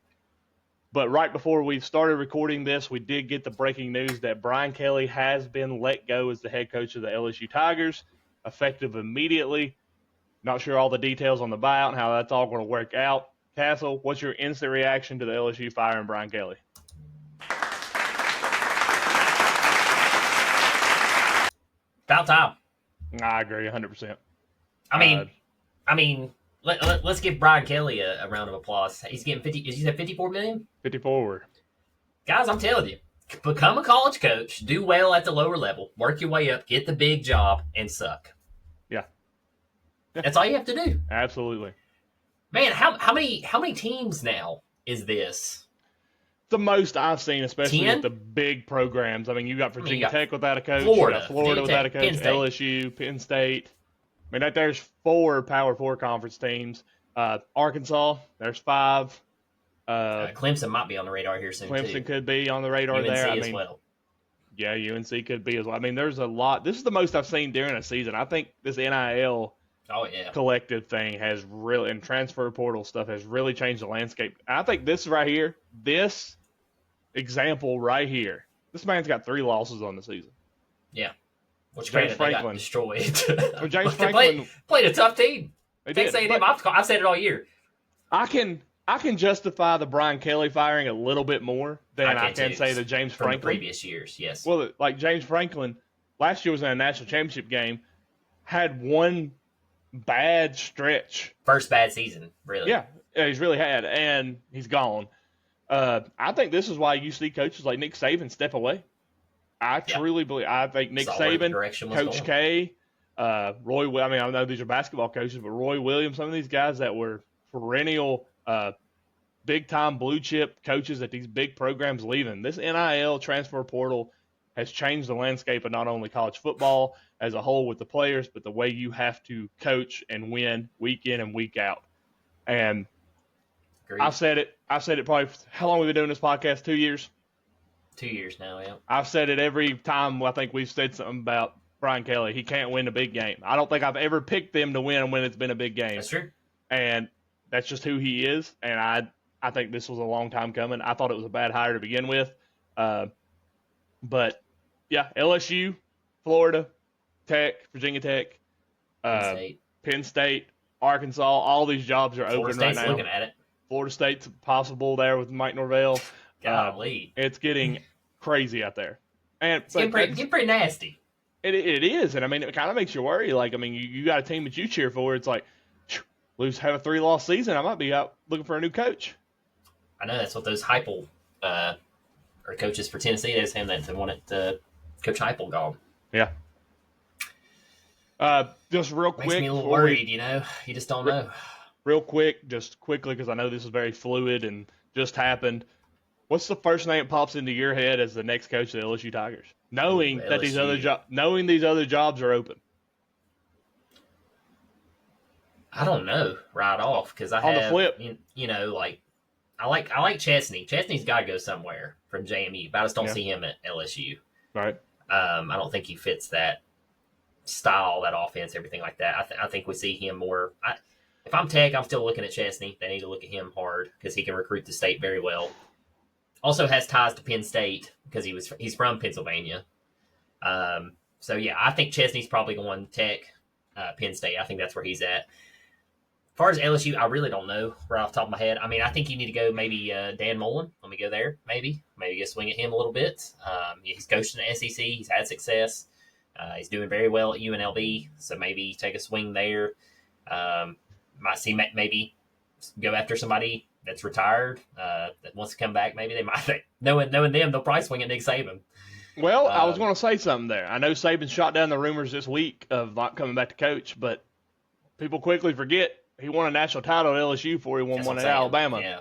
But right before we started recording this, we did get the breaking news that Brian Kelly has been let go as the head coach of the LSU Tigers, effective immediately. Not sure all the details on the buyout and how that's all going to work out. Castle, what's your instant reaction to the LSU firing Brian Kelly? About time. I agree 100%. I mean, let's give Brian Kelly a round of applause. He's getting 50. Is he at 54 million? 54. Guys, I'm telling you, become a college coach, do well at the lower level, work your way up, get the big job, and suck. Yeah. That's all you have to do. Absolutely. Man, how many teams now is this? The most I've seen, especially 10? with the big programs. I mean, you got Virginia Tech without a coach, Florida, you got Florida without a coach, LSU, Penn State. I mean, there's 4 Power 4 conference teams. Arkansas, there's 5. Clemson might be on the radar here soon, Clemson too. could be on the radar UNC there. as well. Yeah, UNC could be as well. I mean, there's a lot. This is the most I've seen during a season. I think this NIL collective thing has really, and transfer portal stuff has really changed the landscape. I think this right here, this example right here, this man's got 3 losses on the season. Yeah. Which James Franklin got destroyed. Well, James Franklin played a tough team. They Texas did. A&M, I've said it all year. I can justify the Brian Kelly firing a little bit more than I can say the James from Franklin. The previous years, yes. Well, like James Franklin, last year was in a national championship game, had one bad stretch. First bad season, really. Yeah, he's really had, and he's gone. I think this is why you see coaches like Nick Saban step away. I truly believe. I think Nick Saban, Coach K, Roy. I mean, I know these are basketball coaches, but Roy Williams, some of these guys that were perennial, big-time blue-chip coaches at these big programs leaving. This NIL transfer portal has changed the landscape of not only college football as a whole with the players, but the way you have to coach and win week in and week out. And Agreed. I've said it probably, how long have we been doing this podcast? 2 years? 2 years now, yeah. I've said it every time I think we've said something about Brian Kelly. He can't win a big game. I don't think I've ever picked them to win when it's been a big game. That's true. And that's just who he is. And I think this was a long time coming. I thought it was a bad hire to begin with. But, yeah, LSU, Florida, Tech, Virginia Tech, Penn State, Arkansas, all these jobs are open right now. Looking at it. Florida State's possible there with Mike Norvell. Golly. It's getting crazy out there. And it's getting pretty nasty. It is. And, I mean, it kind of makes you worry. Like, I mean, you got a team that you cheer for. It's like, have a 3-loss season, I might be out looking for a new coach. I know that's what those Heupel are coaches for Tennessee. They saying that they wanted Coach Heupel gone. Yeah. Just real quick. Makes me a little worried, you know. You just don't know. Real quick, just quickly, because I know this is very fluid and just happened. What's the first name that pops into your head as the next coach of the LSU Tigers? Knowing that these other jobs are open. I don't know right off because on the flip, you know, like I like Chesney. Chesney's got to go somewhere from JMU, but I just don't see him at LSU. Right. I don't think he fits that style, that offense, everything like that. I think we see him more. If I'm Tech, I'm still looking at Chesney. They need to look at him hard because he can recruit the state very well. Also has ties to Penn State because he's from Pennsylvania. So yeah, I think Chesney's probably going Tech, Penn State. I think that's where he's at. As far as LSU, I really don't know right off the top of my head. I mean, I think you need to go maybe Dan Mullen. Let me go there, maybe get a swing at him a little bit. He's coached in the SEC. He's had success. He's doing very well at UNLV, so maybe take a swing there. Might see maybe go after somebody that's retired that wants to come back. Maybe they might. Knowing them, they'll probably swing at Nick Saban. Well, I was going to say something there. I know Saban shot down the rumors this week of not coming back to coach, but people quickly forget he won a national title at LSU before he won one at Alabama. Yeah,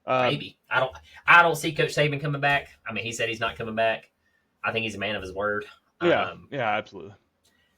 maybe. I don't see Coach Saban coming back. I mean, he said he's not coming back. I think he's a man of his word. Yeah, absolutely.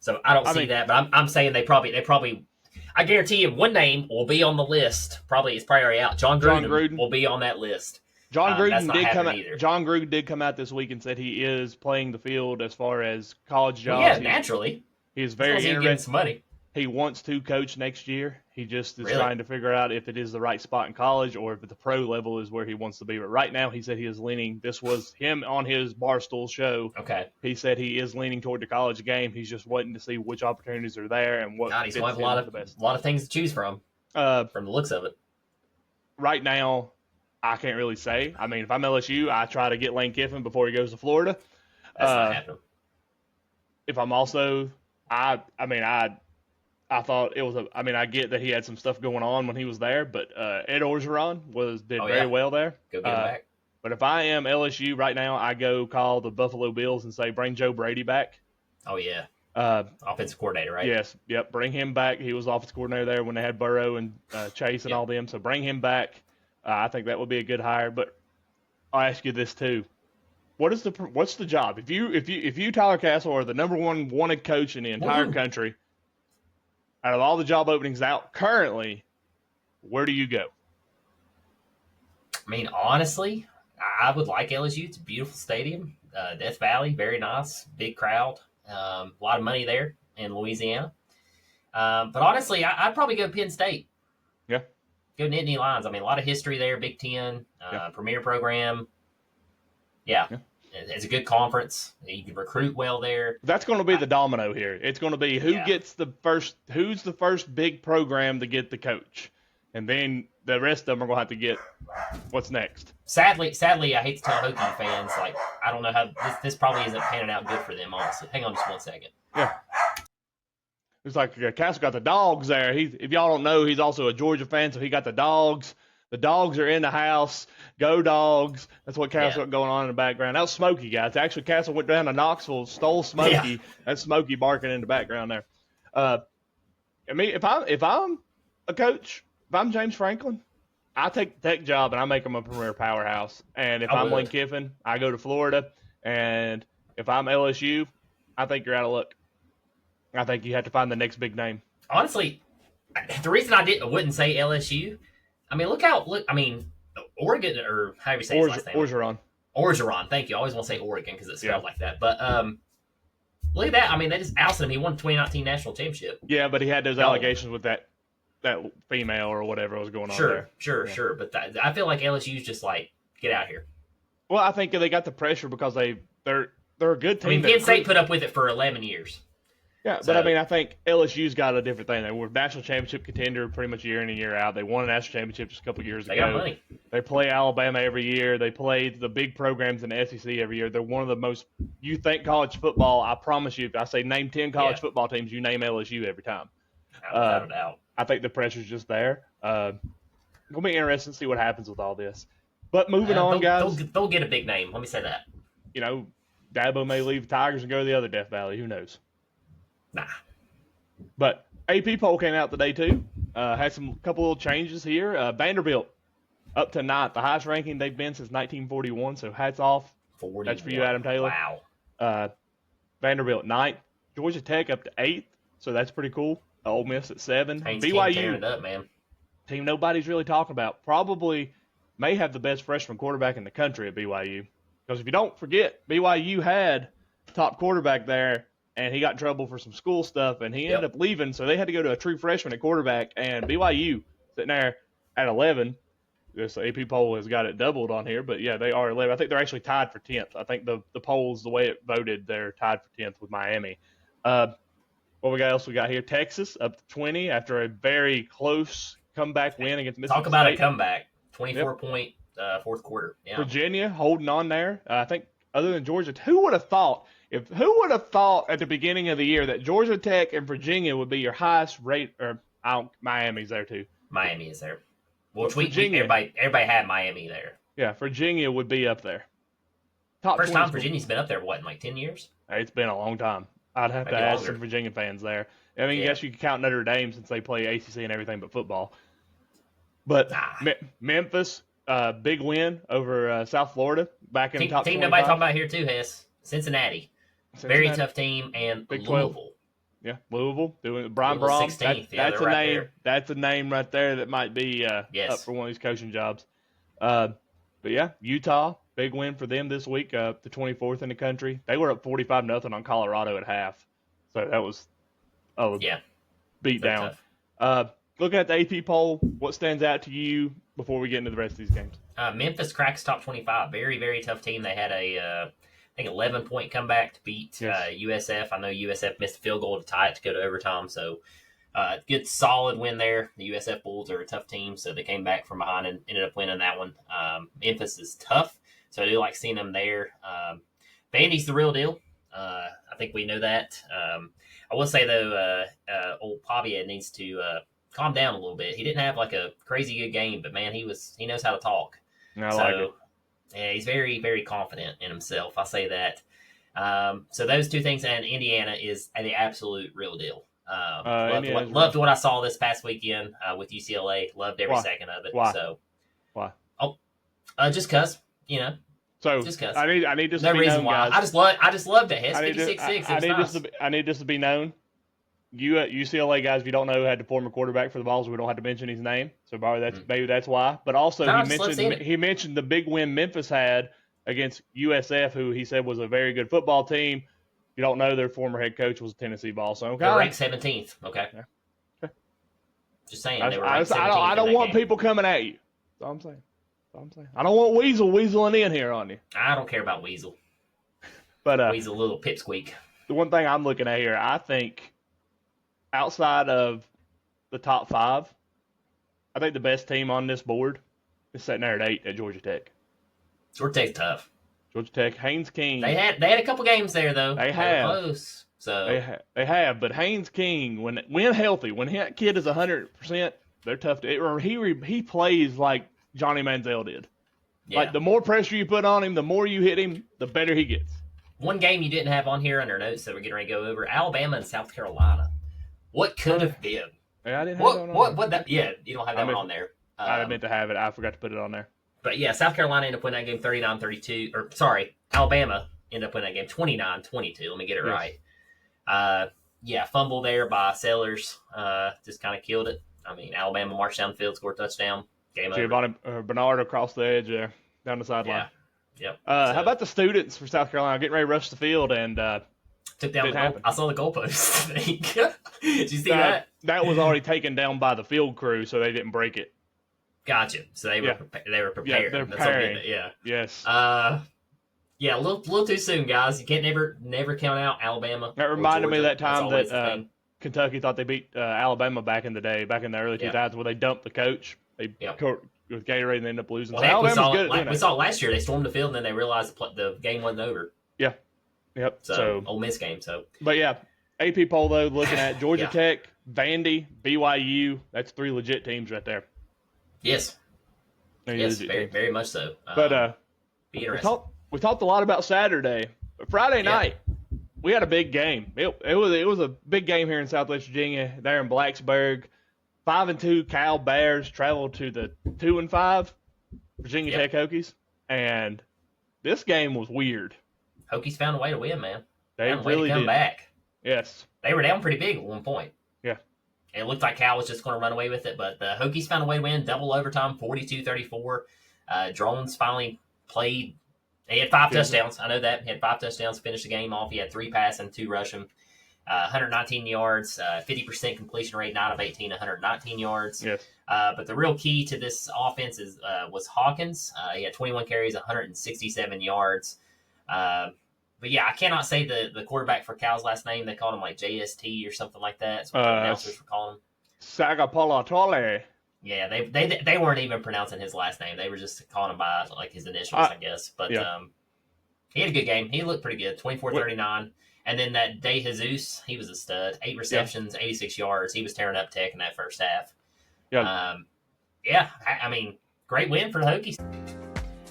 So I don't see that, but I'm saying they probably. I guarantee you, one name will be on the list. It's probably already out. John Gruden will be on that list. John Gruden did come out this week and said he is playing the field as far as college jobs. Well, yeah, naturally. He is very interested. Getting some money. He wants to coach next year. He just is trying to figure out if it is the right spot in college or if the pro level is where he wants to be. But right now, he said he is leaning. This was him on his Barstool show. Okay. He said he is leaning toward the college game. He's just waiting to see which opportunities are there and what. He's going to have a lot of things to choose from the looks of it. Right now, I can't really say. I mean, if I'm LSU, I try to get Lane Kiffin before he goes to Florida. That's not happening. If I'm also, I thought it was I get that he had some stuff going on when he was there, but Ed Orgeron did very well there. Go get him back. But if I am LSU right now, I go call the Buffalo Bills and say, bring Joe Brady back. Oh, yeah. Offensive coordinator, right? Yes. Yep. Bring him back. He was offensive coordinator there when they had Burrow and Chase and all them. So bring him back. I think that would be a good hire. But I'll ask you this too: what's the job? If you Tyler Castle are the number one wanted coach in the entire country, out of all the job openings out currently, where do you go? I mean, honestly, I would like LSU. It's a beautiful stadium. Death Valley, very nice, big crowd, a lot of money there in Louisiana. But honestly, I'd probably go Penn State. Yeah. Go Nittany Lions. I mean, a lot of history there, Big Ten, Yeah. premier program. Yeah. It's a good conference. You can recruit well there. That's going to be the domino here. It's going to be who's the first big program to get the coach. And then the rest of them are going to have to get what's next. Sadly, I hate to tell Hokie fans, like, I don't know how this probably isn't panning out good for them, honestly. Hang on just 1 second. Yeah. It's like Castle got the dogs there. If y'all don't know, he's also a Georgia fan, so he got the dogs. The dogs are in the house. Go dogs. That's what Castle got going on in the background. That was Smokey, guys. Actually, Castle went down to Knoxville, stole Smokey. Yeah. That's Smokey barking in the background there. I mean, if I'm a coach, if I'm James Franklin, I take the Tech job and I make them a premier powerhouse. And if I'm Lane Kiffin, I go to Florida. And if I'm LSU, I think you're out of luck. I think you have to find the next big name. Honestly, the reason I wouldn't say LSU, I mean, Oregon, or however you say his last name. Orgeron, thank you. I always want to say Oregon because it's spelled like that. But look at that. I mean, they just ousted him. He won the 2019 national championship. Yeah, but he had those allegations with that female or whatever was going on there. Sure. But I feel like LSU's just like, get out here. Well, I think they got the pressure because they're a good team. I mean, Penn State put up with it for 11 years. Yeah, but I mean, I think LSU's got a different thing. They were a national championship contender pretty much year in and year out. They won a national championship just a couple of years ago. They got money. They play Alabama every year. They play the big programs in the SEC every year. They're one of the most – you think college football, I promise you, if I say name 10 college football teams, you name LSU every time. Without a doubt. I think the pressure's just there. It'll be interesting to see what happens with all this. But moving on, guys. They'll get a big name. Let me say that. You know, Dabo may leave the Tigers and go to the other Death Valley. Who knows? Nah. But AP poll came out today too. Had some couple little changes here. Vanderbilt up to 9th, the highest ranking they've been since 1941. So hats off. 41. That's for you, Adam Taylor. Wow. Vanderbilt 9th. Georgia Tech up to 8th. So that's pretty cool. Ole Miss at 7. BYU tearing it up, man. Team nobody's really talking about. Probably may have the best freshman quarterback in the country at BYU. Because if you don't forget, BYU had top quarterback there. And he got in trouble for some school stuff, and he ended up leaving, so they had to go to a true freshman at quarterback, and BYU sitting there at 11. This AP poll has got it doubled on here, but, yeah, they are 11. I think they're actually tied for 10th. I think the polls, the way it voted, they're tied for 10th with Miami. What else we got here? Texas up to 20 after a very close comeback win against Mississippi Talk about State. A comeback. 24-point fourth quarter. Yeah. Virginia holding on there. I think other than Georgia, who would have thought at the beginning of the year that Georgia Tech and Virginia would be your highest rate? Or Miami's there too. Miami is there. Well, everybody had Miami there. Yeah, Virginia would be up there. First time Virginia's been up there, what, in like 10 years? It's been a long time. I'd have to ask some Virginia fans there. I mean, I guess you could count Notre Dame since they play ACC and everything but football. But Memphis, big win over South Florida back in the top 25. Team nobody talking about here too, Hess. Cincinnati. Very tough team, and Big 12. Louisville. Yeah, Louisville doing Brian Brom. That's a name. There. That's a name right there that might be up for one of these coaching jobs. But yeah, Utah, big win for them this week. The 24th in the country. They were up 45-0 on Colorado at half. So that was beat down. Looking at the AP poll, what stands out to you before we get into the rest of these games? Memphis cracks top 25. Very, very tough team. They had a 11-point comeback to beat USF. I know USF missed a field goal to tie it to go to overtime. So good, solid win there. The USF Bulls are a tough team, so they came back from behind and ended up winning that one. Memphis is tough, so I do like seeing them there. Vandy's the real deal. I think we know that. I will say, though, old Pavia needs to calm down a little bit. He didn't have like a crazy good game, but, man, he knows how to talk. I like it. Yeah, he's very, very confident in himself. I say that. So those two things, and Indiana is the absolute real deal. Loved what I saw this past weekend with UCLA. Loved every second of it. Why? So, why? Just because, So just because. I need this no to be reason known, why. guys. I just loved it. His 56-6. I need this to be known. UCLA guys, if you don't know, had the former quarterback for the Vols. We don't have to mention his name, so maybe that's why. But also No, he mentioned the big win Memphis had against USF, who he said was a very good football team. If you don't know, their former head coach was a Tennessee Vol. So they're ranked 17th. Okay. Yeah. Just saying, they were ranked 17th. I don't want people coming at you. That's all I'm saying. I don't want weaseling in here on you. I don't care about Weasel. But Weasel, little pipsqueak. The one thing I'm looking at here, I think, outside of the top 5, I think the best team on this board is sitting there at 8 at Georgia Tech. Georgia Tech's tough. Georgia Tech, Haynes King. They had a couple games there though. They have were close. So they have, but Haynes King, when healthy, when that kid is 100%, they're tough to. Or he plays like Johnny Manziel did. Yeah. Like the more pressure you put on him, the more you hit him, the better he gets. One game you didn't have on here on our notes that we're getting ready to go over: Alabama and South Carolina. What could have been? Yeah, I didn't have that on there. Yeah, you don't have that one on there. I meant to have it. I forgot to put it on there. But yeah, South Carolina ended up winning that game 39-32. Or sorry, Alabama ended up winning that game 29-22. Let me get it right. Yeah, fumble there by Sellers. Just kind of killed it. I mean, Alabama marched down the field, scored a touchdown. Game over. Giovanni Bernard across the edge there, down the sideline. Yeah. Yep. How about the students for South Carolina getting ready to rush the field and took down the goal? I saw the goalpost. Did you see that? That was already taken down by the field crew, so they didn't break it. Gotcha. So they were prepared. Yeah, they're preparing. Yeah. Yes. Yeah, a little too soon, guys. You can't never count out Alabama. That reminded me of that time that Kentucky thought they beat Alabama back in the early 2000s, where they dumped the coach. They with Gatorade and they ended up losing. Well, so Alabama's good we saw it last year. They stormed the field and then they realized the game wasn't over. Yeah. Yep. So Ole Miss game. So. But yeah, AP poll though, looking at Georgia Tech, Vandy, BYU. That's 3 legit teams right there. Yes. Very much so. But we talked a lot about Saturday, but Friday night we had a big game. It was a big game here in Southwest Virginia, there in Blacksburg. 5-2 Cal Bears traveled to the 2-5 Virginia Tech Hokies, and this game was weird. Hokies found a way to win, man. They really did. Come back. Yes. They were down pretty big at one point. Yeah. It looked like Cal was just going to run away with it, but the Hokies found a way to win. Double overtime, 42-34. Drones finally played. He had 5 touchdowns. I know that. He had 5 touchdowns to finish the game off. He had 3 passing, 2 rushing. 119 yards, 50% completion rate, 9 of 18, 119 yards. Yes. But the real key to this offense was Hawkins. He had 21 carries, 167 yards. But yeah, I cannot say the quarterback for Cal's last name. They called him like JST or something like that. That's what the announcers were calling him. Sagapolatole. Yeah, they weren't even pronouncing his last name. They were just calling him by like his initials, I guess. But he had a good game. He looked pretty good. 24-39. And then that De Jesus, he was a stud. 8 receptions, 86 yards. He was tearing up Tech in that first half. Yeah. I mean, great win for the Hokies.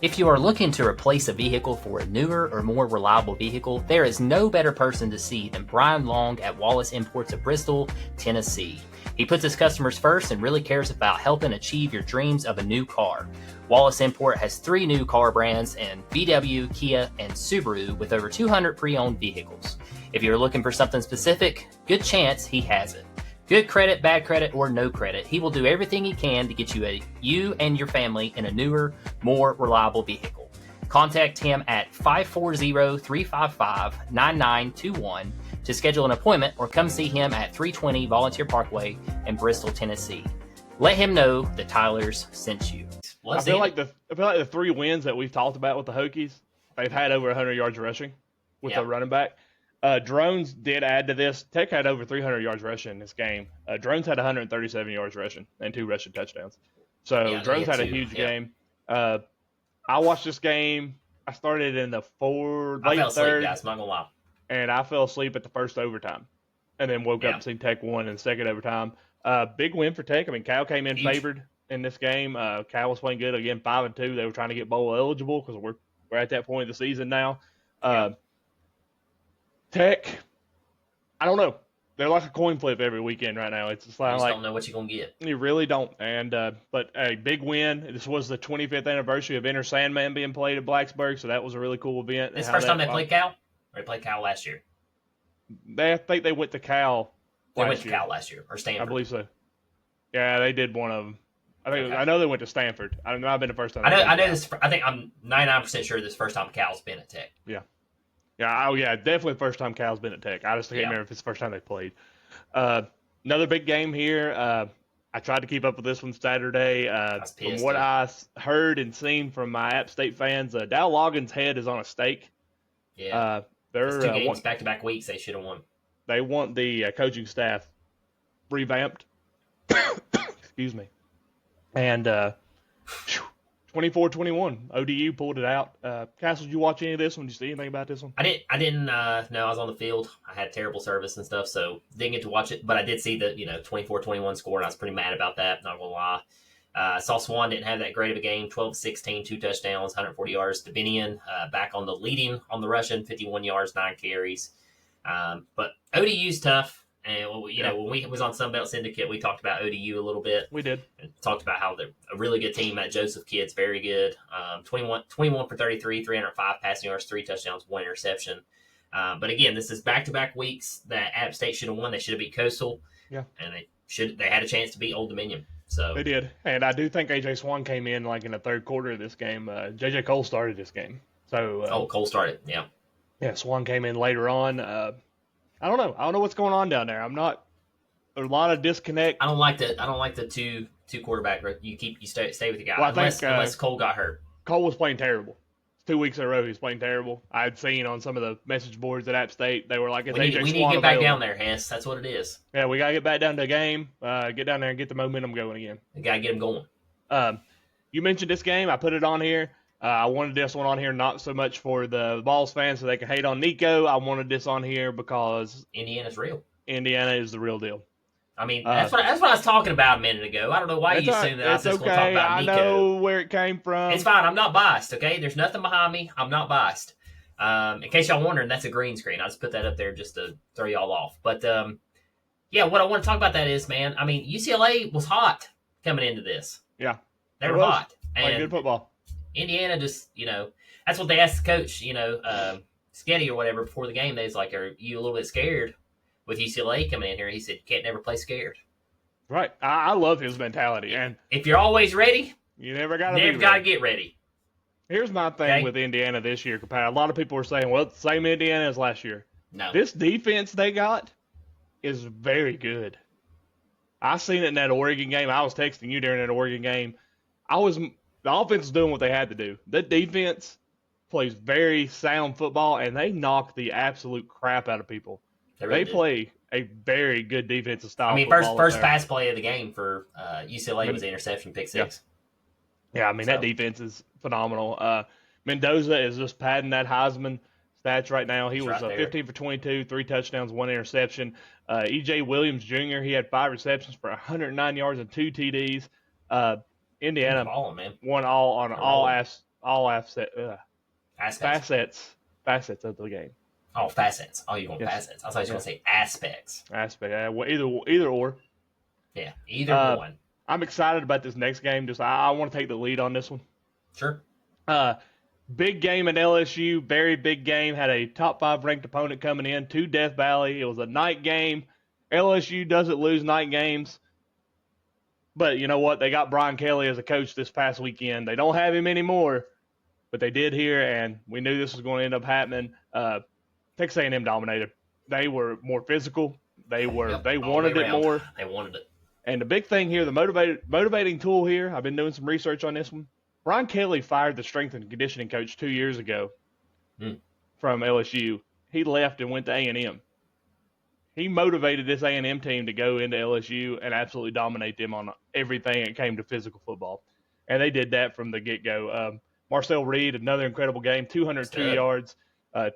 If you are looking to replace a vehicle for a newer or more reliable vehicle, there is no better person to see than Brian Long at Wallace Imports of Bristol, Tennessee. He puts his customers first and really cares about helping achieve your dreams of a new car. Wallace Import has 3 new car brands in VW, Kia, and Subaru with over 200 pre-owned vehicles. If you're looking for something specific, good chance he has it. Good credit, bad credit, or no credit, he will do everything he can to get you and your family in a newer, more reliable vehicle. Contact him at 540-355-9921 to schedule an appointment or come see him at 320 Volunteer Parkway in Bristol, Tennessee. Let him know that Tyler's sent you. I feel like the 3 wins that we've talked about with the Hokies, they've had over 100 yards rushing with the running back. Drones did add to this. Tech had over 300 yards rushing in this game. Drones had 137 yards rushing and 2 rushing touchdowns. So Drones had a huge game. I watched this game. I started in the late third. Guys, not gonna lie. And I fell asleep at the first overtime, and then woke up and seen Tech won in the second overtime. Big win for Tech. I mean, Cal came in favored in this game. Cal was playing good again, 5-2. They were trying to get bowl eligible because we're at that point of the season now. Tech, I don't know. They're like a coin flip every weekend right now. It's just like you just don't know what you're gonna get. You really don't. And but a big win. This was the 25th anniversary of Enter Sandman being played at Blacksburg, so that was a really cool event. This first time they played Cal? Or they played Cal last year? I think they went to Cal They went last to year. Cal last year, or Stanford. I believe so. Yeah, they did one of them. Okay. I know they went to Stanford. I know I've been the first time. I know this. I think I'm 99% sure this first time Cal's been at Tech. Yeah. Yeah. Oh, yeah. Definitely the first time Cal's been at Tech. I just can't remember if it's the first time they played. Another big game here. I tried to keep up with this one Saturday. From what I heard and seen from my App State fans, Dow Loggins' head is on a stake. Yeah. They're 2 games back-to-back weeks. They should have won. They want the coaching staff revamped. Excuse me. And 24-21, ODU pulled it out. Castle, did you watch any of this one? Did you see anything about this one? I didn't know. I was on the field. I had terrible service and stuff, so didn't get to watch it. But I did see the 24-21 score, and I was pretty mad about that. Not gonna lie. Saw Swan didn't have that great of a game. 12-16, 2 touchdowns, 140 yards. Davinian back on the leading on the rushing, 51 yards, 9 carries. But ODU's tough. And when we was on Sunbelt Syndicate, we talked about ODU a little bit. We did. And talked about how they're a really good team. That Joseph kid's very good. 21 for 33, 305 passing yards, 3 touchdowns, 1 interception. But again, this is back-to-back weeks that App State should have won. They should have beat Coastal. Yeah. And they had a chance to beat Old Dominion. So they did. And I do think AJ Swan came in like in the third quarter of this game. JJ Cole started this game. So Cole started. Yeah. Yeah, Swan came in later on. I don't know. I don't know what's going on down there. There's a lot of disconnect. I don't like the two quarterback. You stay with the guy. Well, unless Cole got hurt. Cole was playing terrible. 2 weeks in a row he was playing terrible. I'd seen on some of the message boards at App State, they were like, "It's AJ Swan we need to get back down there, Hess. That's what it is." Yeah, we gotta get back down to a game. Get down there and get the momentum going again. We gotta get them going. You mentioned this game. I put it on here. I wanted this one on here not so much for the Vols fans so they can hate on Nico. I wanted this on here because Indiana's real. Indiana is the real deal. I mean, that's what I was talking about a minute ago. I don't know why you assume that I was just going to talk about Nico. I know where it came from. It's fine. I'm not biased, okay? There's nothing behind me. I'm not biased. In case y'all wondering, that's a green screen. I just put that up there just to throw y'all off. But, yeah, what I want to talk about that is, man, I mean, UCLA was hot coming into this. Yeah. They were hot. Playing good football. Indiana just, that's what they asked the coach, Sketty or whatever before the game. They was like, "Are you a little bit scared with UCLA coming in here?" He said, "You can't never play scared." Right. I love his mentality. And if you're always ready, you never got to get ready. Here's my thing with Indiana this year. A lot of people were saying, well, it's the same Indiana as last year. No. This defense they got is very good. I seen it in that Oregon game. I was texting you during that Oregon game. The offense is doing what they had to do. The defense plays very sound football, and they knock the absolute crap out of people. They play a very good defensive style. I mean, first pass play of the game for UCLA was the interception, pick 6. Yeah, I mean, that defense is phenomenal. Mendoza is just padding that Heisman stats right now. He was 15 for 22, 3 touchdowns, 1 interception. E.J. Williams Jr., he had 5 receptions for 109 yards and 2 TDs. Indiana won all facets of the game. Oh, facets. Oh, you want facets? I thought you were going to say aspects. Either or. Yeah, either one. I'm excited about this next game. I want to take the lead on this one. Sure. Big game at LSU. Very big game. Had a top 5 ranked opponent coming in to Death Valley. It was a night game. LSU doesn't lose night games. But you know what? They got Brian Kelly as a coach this past weekend. They don't have him anymore, but they did here, and we knew this was going to end up happening. Texas A&M dominated. They were more physical. They wanted it more. They wanted it. And the big thing here, the motivating tool here, I've been doing some research on this one. Brian Kelly fired the strength and conditioning coach 2 years ago from LSU. He left and went to A&M. He motivated this A&M team to go into LSU and absolutely dominate them on everything that came to physical football. And they did that from the get-go. Marcel Reed, another incredible game, 202 yards,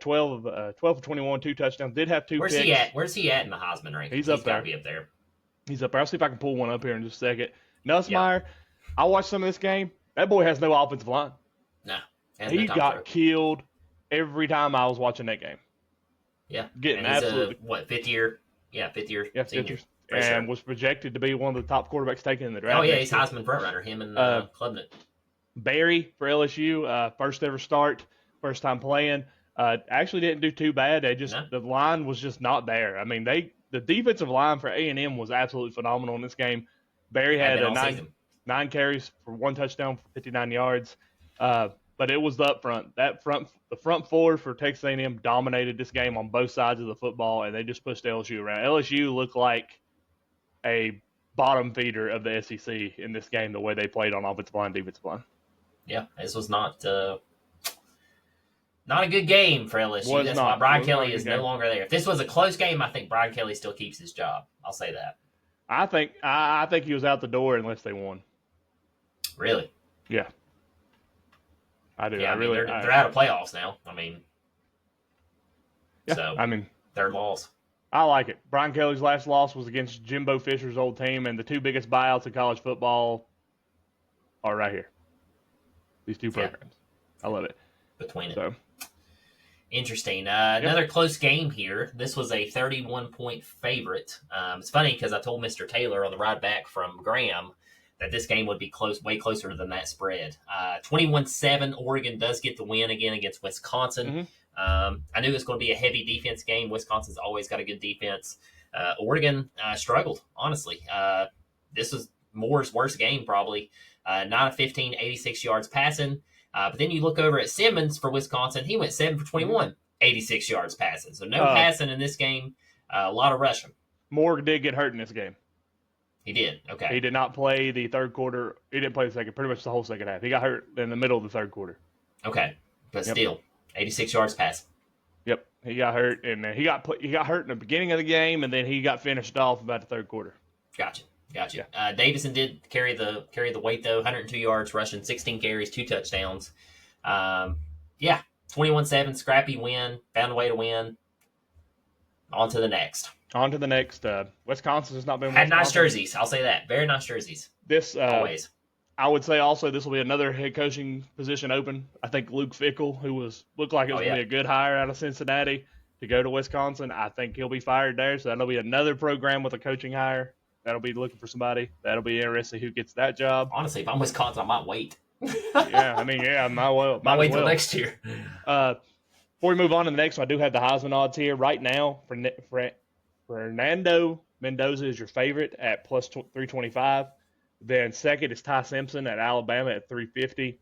12 for 21, 2 touchdowns. Did have 2 picks. Where's he at in the Heisman ranking? He's up there. Got to be up there. He's up there. I'll see if I can pull one up here in just a second. Nussmeier, I watched some of this game. That boy has no offensive line. No. He got killed every time I was watching that game. Yeah. Getting absolutely. Fifth year? Yeah, fifth year. Yeah, senior. And was projected to be one of the top quarterbacks taken in the draft. Oh, yeah, he's Heisman frontrunner, him and Klubnik. Barry for LSU, first ever start, first time playing. Actually didn't do too bad. The line was just not there. I mean, they the defensive line for A&M was absolutely phenomenal in this game. Barry had nine carries for 1 touchdown for 59 yards. But it was the up front. The front four for Texas A&M dominated this game on both sides of the football, and they just pushed LSU around. LSU looked like a bottom feeder of the SEC in this game, the way they played on offensive line, defensive line. Yeah, this was not a good game for LSU. That's why Brian Kelly is no longer there. If this was a close game, I think Brian Kelly still keeps his job. I'll say that. I think he was out the door unless they won. Really? Yeah. I do. Yeah, they're out of playoffs now. I mean, yeah, so third loss. I like it. Brian Kelly's last loss was against Jimbo Fisher's old team, and the 2 biggest buyouts in college football are right here. These 2 programs. I love it. Between it. So. Interesting. Another close game here. This was a 31-point favorite. It's funny because I told Mr. Taylor on the ride back from Graham that this game would be way closer than that spread. 21-7, Oregon does get the win again against Wisconsin. Mm-hmm. I knew it was going to be a heavy defense game. Wisconsin's always got a good defense. Oregon struggled, honestly. This was Moore's worst game, probably. 9 of 15, 86 yards passing. But then you look over at Simmons for Wisconsin. He went 7 for 21, 86 yards passing. So no passing in this game. A lot of rushing. Moore did get hurt in this game. He did. Okay. He did not play the third quarter. He didn't play the second, pretty much the whole second half. He got hurt in the middle of the third quarter. Okay. But still, 86 yards passing. Yep. He got hurt, and he got hurt in the beginning of the game, and then he got finished off about the third quarter. Gotcha. Yeah. Davison did carry the weight, though. 102 yards rushing, 16 carries, 2 touchdowns. 21-7, scrappy win. Found a way to win. On to the next. Wisconsin has not been. Had nice jerseys. I'll say that. Very nice jerseys. This always. I would say also this will be another head coaching position open. I think Luke Fickell, who looked like it was going to be a good hire out of Cincinnati to go to Wisconsin, I think he'll be fired there. So that'll be another program with a coaching hire. That'll be looking for somebody. That'll be interesting who gets that job. Honestly, if I'm Wisconsin, I might wait. Might wait till next year. Before we move on to the next one, I do have the Heisman odds here. Right now, Fernando Mendoza is your favorite at plus 325. Then second is Ty Simpson at Alabama at 350.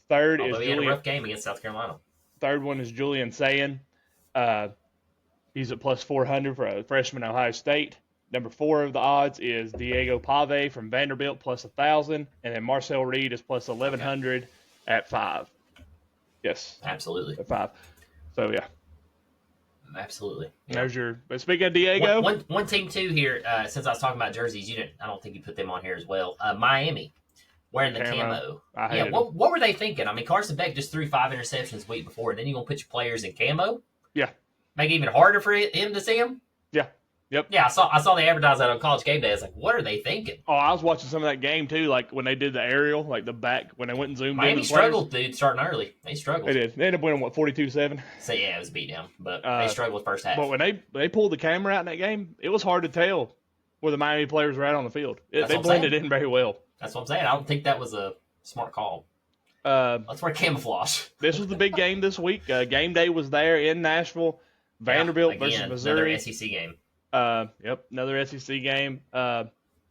Third is he had a rough game against South Carolina. Third one is Julian Sayin. He's at plus 400 for a freshman at Ohio State. Number 4 of the odds is Diego Pave from Vanderbilt plus 1,000, and then Marcel Reed is plus 1,100 at 5. Yes, absolutely at 5. So yeah. Absolutely. Yeah. There's but speaking of Diego. One team, too, here, since I was talking about jerseys, I don't think you put them on here as well. Miami, wearing the camo. What were they thinking? I mean, Carson Beck just threw 5 interceptions the week before. Then you're going to put your players in camo? Yeah. Make it even harder for him to see them? Yeah. Yep. Yeah, I saw they advertise that on College Game Day. I was like, what are they thinking? Oh, I was watching some of that game, too, like when they did the aerial, like the back, when they went and zoomed in. Miami struggled, dude, starting early. They struggled. They did. They ended up winning, 42-7? So, yeah, it was a beatdown, but they struggled first half. But when they pulled the camera out in that game, it was hard to tell where the Miami players were at on the field. They blended in very well. That's what I'm saying. I don't think that was a smart call. Let's wear camouflage. This was the big game this week. Game day was there in Nashville. Vanderbilt versus Missouri. Another SEC game. Another SEC game.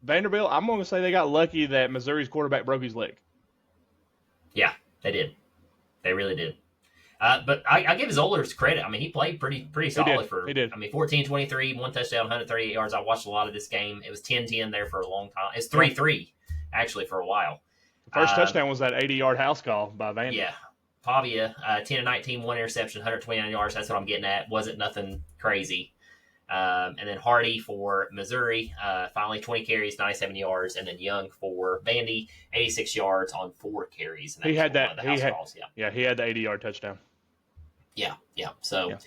Vanderbilt, I'm going to say they got lucky that Missouri's quarterback broke his leg. Yeah, they did. They really did. But I give his Oilers credit. I mean, he played pretty solid He did. I mean, 14-23, 1 touchdown, 138 yards. I watched a lot of this game. It was 10-10 there for a long time. It's 3-3, actually, for a while. The first touchdown was that 80-yard house call by Vanderbilt. Yeah. Pavia, 10-19, 1 interception, 129 yards. That's what I'm getting at. Wasn't nothing crazy. And then Hardy for Missouri, finally 20 carries, 97 yards, and then Young for Vandy, 86 yards on 4 carries. And he had that. He had the 80-yard touchdown. Yeah. So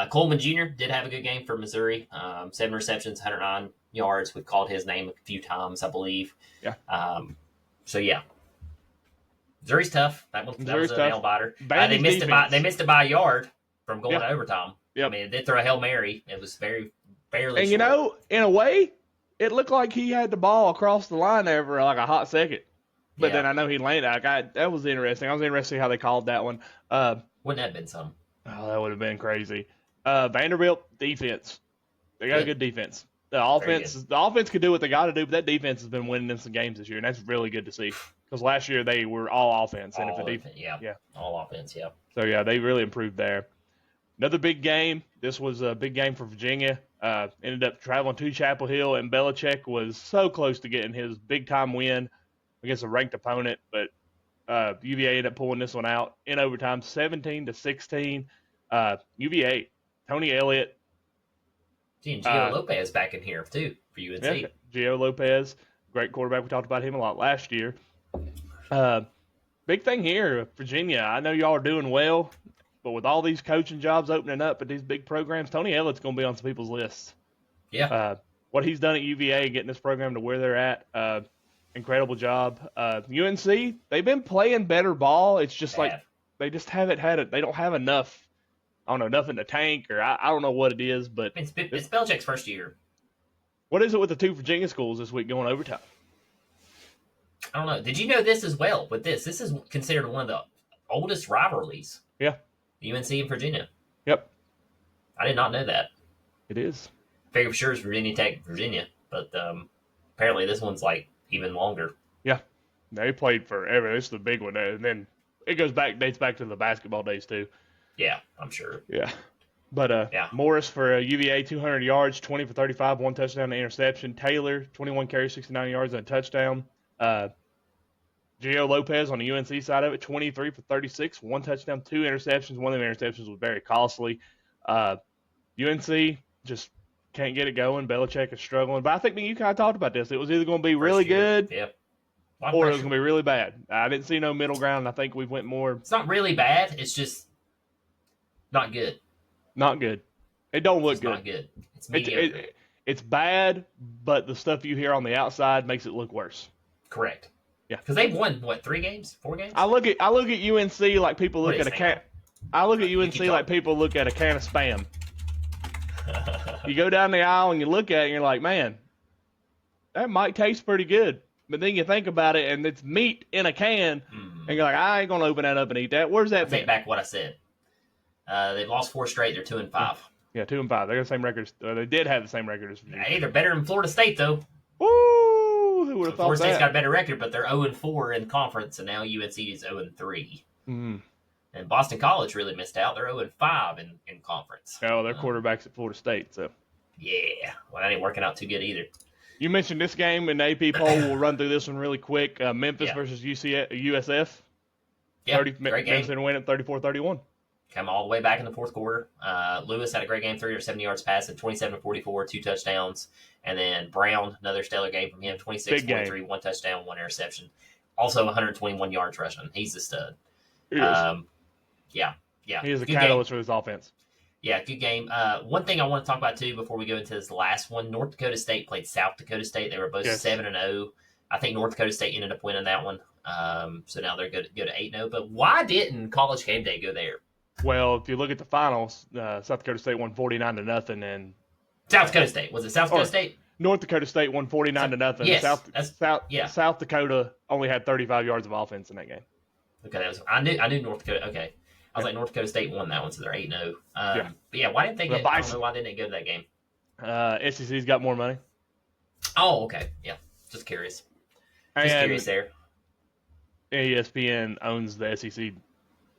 Coleman Jr. did have a good game for Missouri. 7 receptions, 109 yards. We've called his name a few times, I believe. Yeah. Missouri's tough. That was a nail biter. They missed it by a yard from going to overtime. Yep. I mean, they threw a Hail Mary. It was barely And, short. in a way, it looked like he had the ball across the line there for like a hot second. But then I know he landed. That was interesting. I was interested how they called that one. Wouldn't that have been something? Oh, that would have been crazy. Vanderbilt defense. They got a good defense. The offense could do what they got to do, but that defense has been winning in some games this year, and that's really good to see. Because last year they were all offense, and all offense, yeah. So yeah, they really improved there. Another big game. This was a big game for Virginia. Ended up traveling to Chapel Hill, and Belichick was so close to getting his big time win against a ranked opponent, but UVA ended up pulling this one out in overtime, 17-16. UVA, Tony Elliott. And Gio Lopez back in here, too, for UNC. Yeah, Gio Lopez, great quarterback. We talked about him a lot last year. Big thing here, Virginia. I know y'all are doing well, but with all these coaching jobs opening up at these big programs, Tony Elliott's going to be on some people's lists. Yeah. What he's done at UVA, getting this program to where they're at, incredible job. UNC, they've been playing better ball. It's just they just haven't had it. They don't have enough. I don't know, nothing in the tank, or I don't know what it is, but it's Belichick's first year. What is it with the two Virginia schools this week going overtime? I don't know. Did you know this as well? With this is considered one of the oldest rivalries. Yeah. UNC and Virginia. Yep. I did not know that. It is. Figure for sure it's Virginia Tech, Virginia, but apparently this one's like even longer. Yeah. They played forever. This is the big one, and then it dates back to the basketball days too. Yeah, I'm sure. Yeah. But Morris for UVA, 200 yards, 20 for 35, 1 touchdown and interception. Taylor, 21 carries, 69 yards and a touchdown. Gio Lopez on the UNC side of it, 23 for 36, 1 touchdown, 2 interceptions. One of the interceptions was very costly. UNC just can't get it going. Belichick is struggling. But I think you kind of talked about this. It was either going to be really good or it was going to be really bad. I didn't see no middle ground. I think we went more. It's not really bad. It's just not good. Not good. It don't look good. Not good. It's mediocre. It's bad, but the stuff you hear on the outside makes it look worse. Correct. Yeah. Because they've won, 3 games? 4 games? I look at UNC like people look at a can. I look at UNC like people look at a can of Spam. You go down the aisle and you look at it and you're like, man, that might taste pretty good. But then you think about it and it's meat in a can, and you're like, I ain't gonna open that up and eat that. Where's that? Take back what I said. They've lost 4 straight. They're 2-5. Yeah, 2-5. They got the same record. They did have the same record as Virginia. Hey, they're better than Florida State though. Woo! Who would have thought Florida State's that? got a better record, but they're 0-4 in conference, and now UNC is 0-3. Mm-hmm. And Boston College really missed out. They're 0-5 in conference. Oh, their quarterback's at Florida State, so. Yeah, well, that ain't working out too good either. You mentioned this game in the AP poll. We'll run through this one really quick. Memphis versus USF. Yeah, great game. Memphis didn't win at 34-31. Come all the way back in the fourth quarter. Lewis had a great game, 370 yards passing, 27-44, 2 touchdowns. And then Brown, another stellar game from him, 26-43, 1 touchdown, 1 interception. Also 121 yards rushing. He's a stud. Yeah. He is a catalyst for this offense. Yeah, good game. One thing I want to talk about, too, before we go into this last one, North Dakota State played South Dakota State. They were both 7-0. I think North Dakota State ended up winning that one. So now they're good to 8-0. But why didn't College Game Day go there? Well, if you look at the finals, South Dakota State won 49-0, and South Dakota State. Was it South Dakota State? North Dakota State won 49-0. Yes, South Dakota only had 35 yards of offense in that game. Okay, I knew North Dakota. Okay, I was like North Dakota State won that one, so they're 8-0. But yeah, why didn't they get? I don't know why didn't they go to that game. SEC's got more money. Oh, okay, yeah. Just curious. Curious there. ESPN owns the SEC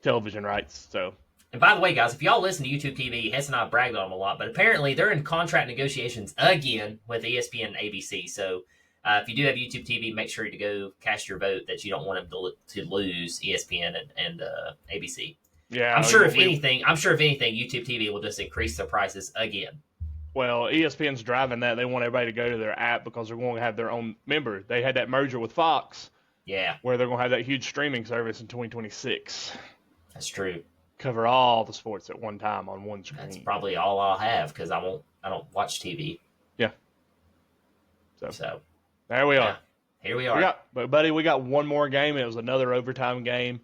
television rights, so. And by the way, guys, if y'all listen to YouTube TV, Hess and I bragged on them a lot, but apparently they're in contract negotiations again with ESPN and ABC. So if you do have YouTube TV, make sure to go cast your vote that you don't want them to lose ESPN and ABC. Yeah, I'm sure if anything, YouTube TV will just increase their prices again. Well, ESPN's driving that. They want everybody to go to their app because they're going to have their own. Remember, they had that merger with Fox. Yeah. Where they're going to have that huge streaming service in 2026. That's true. Cover all the sports at one time on one screen. That's probably all I'll have because I don't watch TV. Yeah. So there we are. Here we are. We got one more game. It was another overtime game.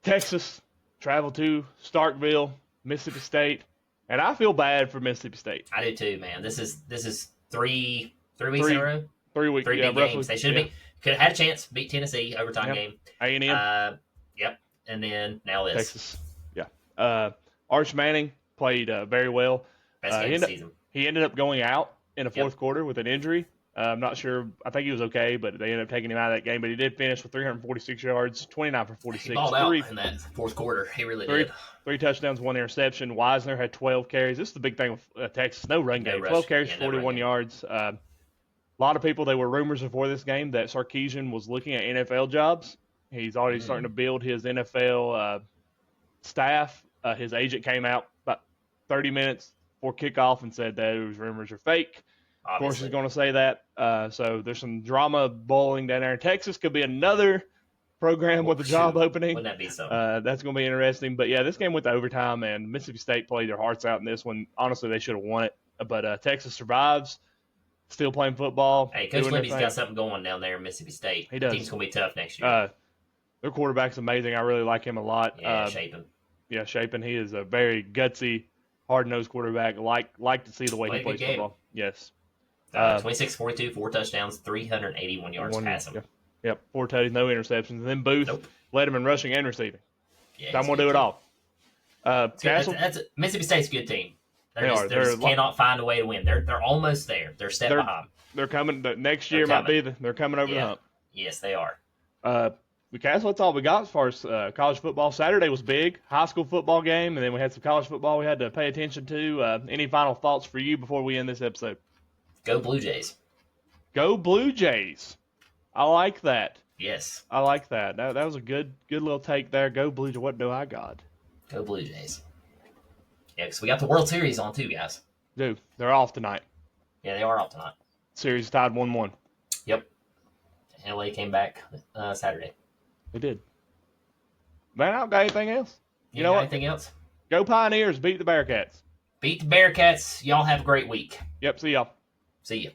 Texas traveled to Starkville, Mississippi State, and I feel bad for Mississippi State. I do too, man. This is 3 weeks in a row. 3 weeks. 3 big games. They should have could have had a chance. Beat Tennessee overtime game. A&M. Yep. And then now this. Texas. Yeah. Arch Manning played very well. Best game of the season. He ended up going out in the fourth Yep. quarter with an injury. I'm not sure. I think he was okay, but they ended up taking him out of that game. But he did finish with 346 yards, 29 for He 46, balled out in that fourth quarter. He really did. three touchdowns, 1 interception. Wisner had 12 carries. This is the big thing with Texas. No run game. 12 carries, 41 yards. A lot of people, there were rumors before this game that Sarkisian was looking at NFL jobs. He's already starting to build his NFL staff. His agent came out about 30 minutes before kickoff and said that those rumors are fake. Obviously. Of course, he's going to say that. So there's some drama boiling down there. Texas could be another program with a job opening. Wouldn't that be something? That's going to be interesting. But, yeah, this game went to overtime, and Mississippi State played their hearts out in this one. Honestly, they should have won it. But Texas survives, still playing football. Hey, Coach Libby's got something going down there in Mississippi State. He does. The team's going to be tough next year. Their quarterback's amazing. I really like him a lot. Yeah, Shapen. Yeah, Shapen. He is a very gutsy, hard-nosed quarterback. Like to see the way he plays football. Yes. 26-42, 4 touchdowns, 381 yards passing. Yep, 4 tutties, no interceptions. And then Booth led him in rushing and receiving. Yeah, I'm going to do it all. Castle, Mississippi State's a good team. They just cannot find a way to win. They're almost there. They're a step behind. They're coming. Next year might be they're coming over the hump. Yes, they are. Castle, that's all we got as far as college football. Saturday was big. High school football game, and then we had some college football we had to pay attention to. Any final thoughts for you before we end this episode? Go Blue Jays. Go Blue Jays. I like that. Yes. I like that. That was a good little take there. Go Blue Jays. What do I got? Go Blue Jays. Yeah, because we got the World Series on too, guys. Dude, they're off tonight. Yeah, they are off tonight. Series tied 1-1. Yep. LA came back Saturday. They did. Man, I don't got anything else. You know what? Anything else? Go Pioneers. Beat the Bearcats. Beat the Bearcats. Y'all have a great week. Yep, see y'all. See ya.